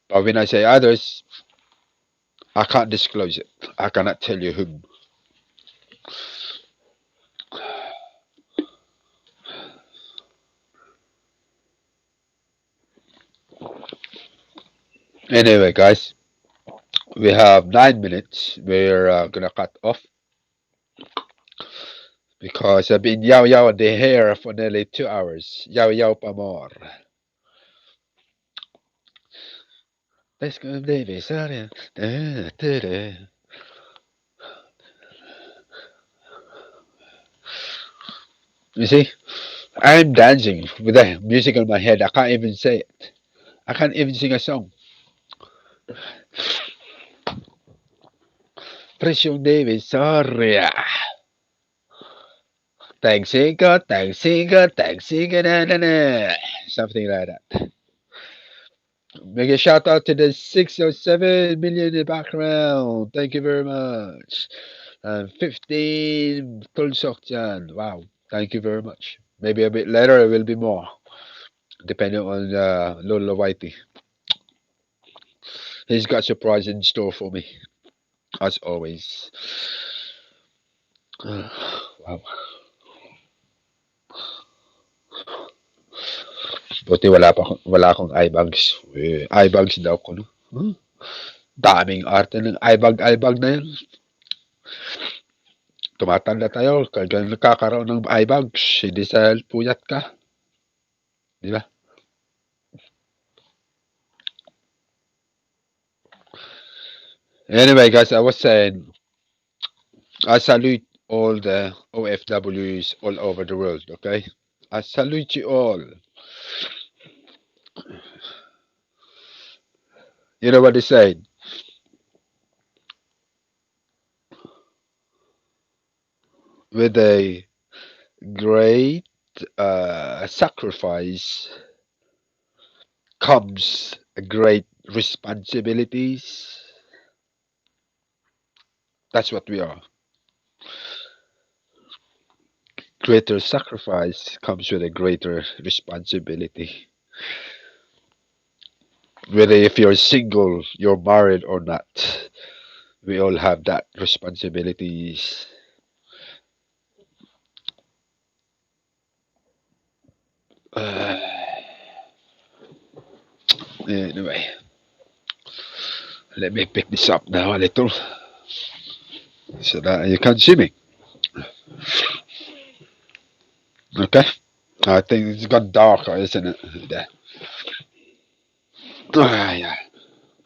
But when I say others, I can't disclose it. I cannot tell you whom. Anyway, guys, we have 9 minutes. We're gonna cut off because I've been yow yow the hair for nearly 2 hours. Yow yow pa more. Let's go, baby. Sorry. You see, I'm dancing with the music on my head. I can't even say it. I can't even sing a song. Pressure David, sorry. Thanks, God, na na na. Something like that. Make a shout out to the 607 million in the background. Thank you very much. And 15 tulsok dyan. Wow. Thank you very much. Maybe a bit later it will be more, depending on Lola Whitey. He's got surprise in store for me, as always. Wow. Buti wala akong eye bags. Eye bags daw ko, no? Huh? Daming arte ng eye bag na yan. Tumatanda tayo, kaya nagkakaroon ng eye bags. Hindi sa puyat ka. Di ba? Anyway, guys, I was saying, I salute all the OFWs all over the world, okay? I salute you all. You know what they say? With a great sacrifice comes a great responsibilities. That's what we are. Greater sacrifice comes with a greater responsibility. Whether if you're single, you're married or not, we all have that responsibilities. Anyway, let me pick this up now a little so that you can see me. Okay. I think it's got darker, isn't it? There. Yeah.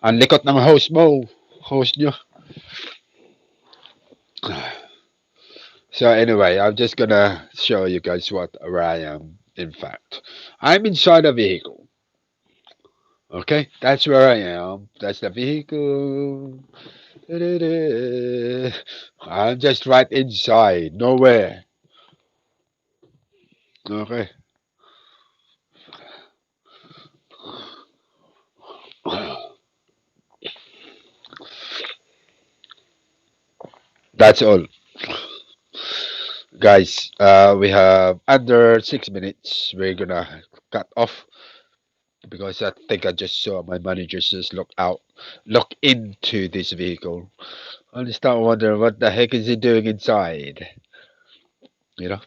Ang likot ng host mo. Host nyo. So anyway, I'm just gonna show you guys where I am. In fact, I'm inside a vehicle. Okay, that's where I am. That's the vehicle. I'm just right inside, nowhere. Okay, that's all, guys. We have under 6 minutes. We're gonna cut off because I think I just saw my manager just look into this vehicle. I start wondering what the heck is he doing inside. You know,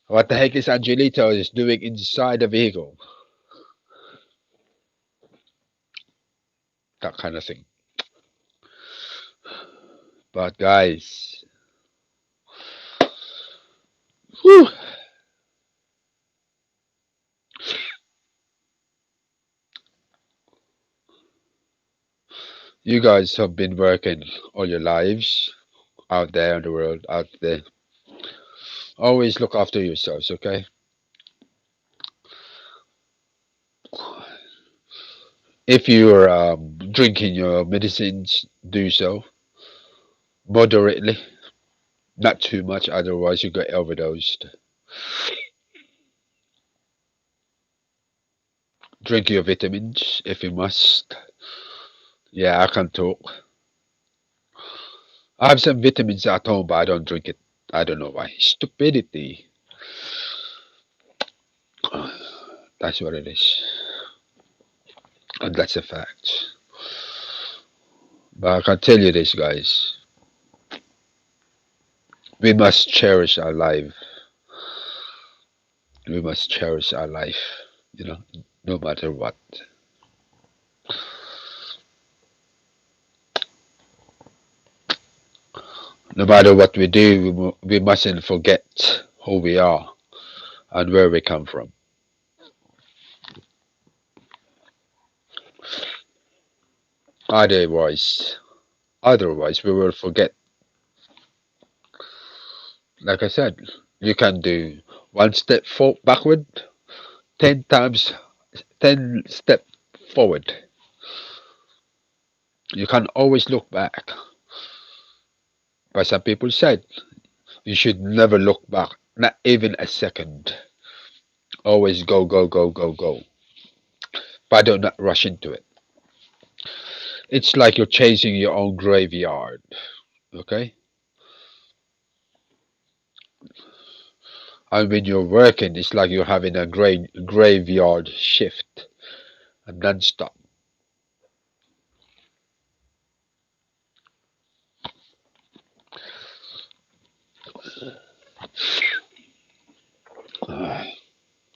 what the heck is Angelito is doing inside the vehicle? That kind of thing. But guys, whew, you guys have been working all your lives out there in the world, out there. Always look after yourselves, okay? If you're drinking your medicines, do so moderately, not too much, otherwise you get overdosed. Drink your vitamins if you must. Yeah, I can talk. I have some vitamins at home, but I don't drink it. I don't know why. Stupidity. That's what it is. And that's a fact. But I can tell you this, guys. We must cherish our life. We must cherish our life, you know, no matter what. No matter what we do, we mustn't forget who we are and where we come from. Otherwise, otherwise we will forget. Like I said, you can do one step backward, 10 times, 10 step forward. You can always look back. But some people said you should never look back, not even a second. Always go, go, go, go, go. But do not rush into it. It's like you're chasing your own graveyard. Okay? And when you're working, it's like you're having a graveyard shift and non-stop.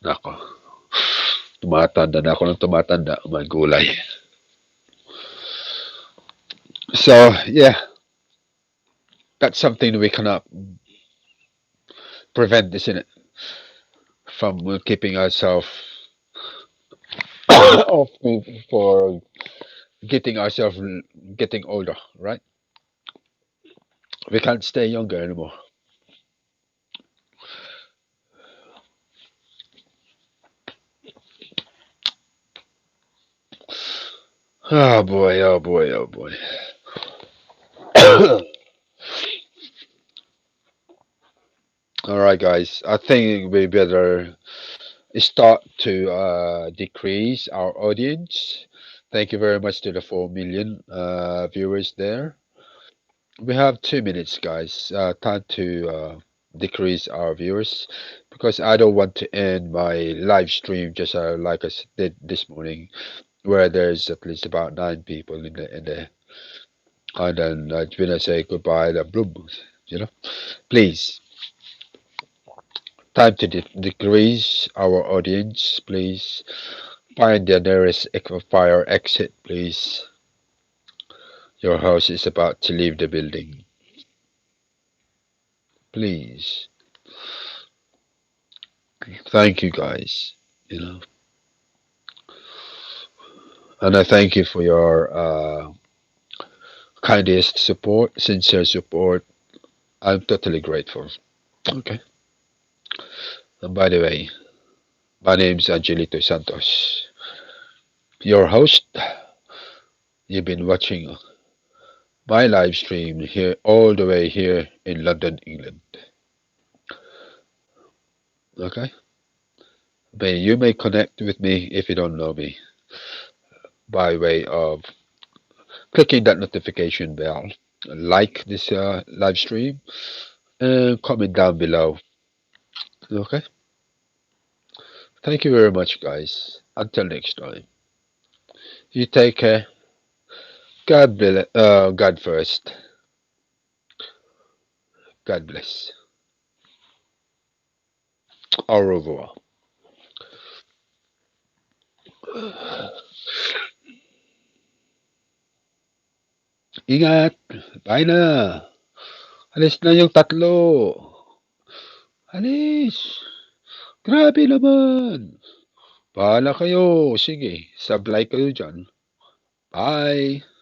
Nako, tumatanda na ako ng tumatanda, my gulay. So, yeah, that's something we cannot prevent, isn't it? From keeping ourselves off for getting ourselves getting older, right? We can't stay younger anymore. Oh boy, oh boy, oh boy. All right, guys. I think we better start to decrease our audience. Thank you very much to the 4 million viewers there. We have 2 minutes, guys. Time to decrease our viewers because I don't want to end my live stream just like I did this morning, where there's at least about 9 people in the and then when I say goodbye, the bloom, you know. Please, time to decrease our audience, please. Find the nearest fire exit, please. Your house is about to leave the building. Please. Thank you, guys. You know, and I thank you for your kindest support, sincere support. I'm totally grateful. Okay. And by the way, my name's Angelito Santos, your host. You've been watching my live stream here all the way here in London, England. Okay? But you may connect with me if you don't know me by way of clicking that notification bell, like this live stream, and comment down below. Okay? Thank you very much, guys. Until next time. You take care. God first. God bless. Au revoir. Ingat. Bye na. Alis na yung tatlo. Alis. Grabe naman. Bahala kayo. Sige, sablay kayo dyan. Bye.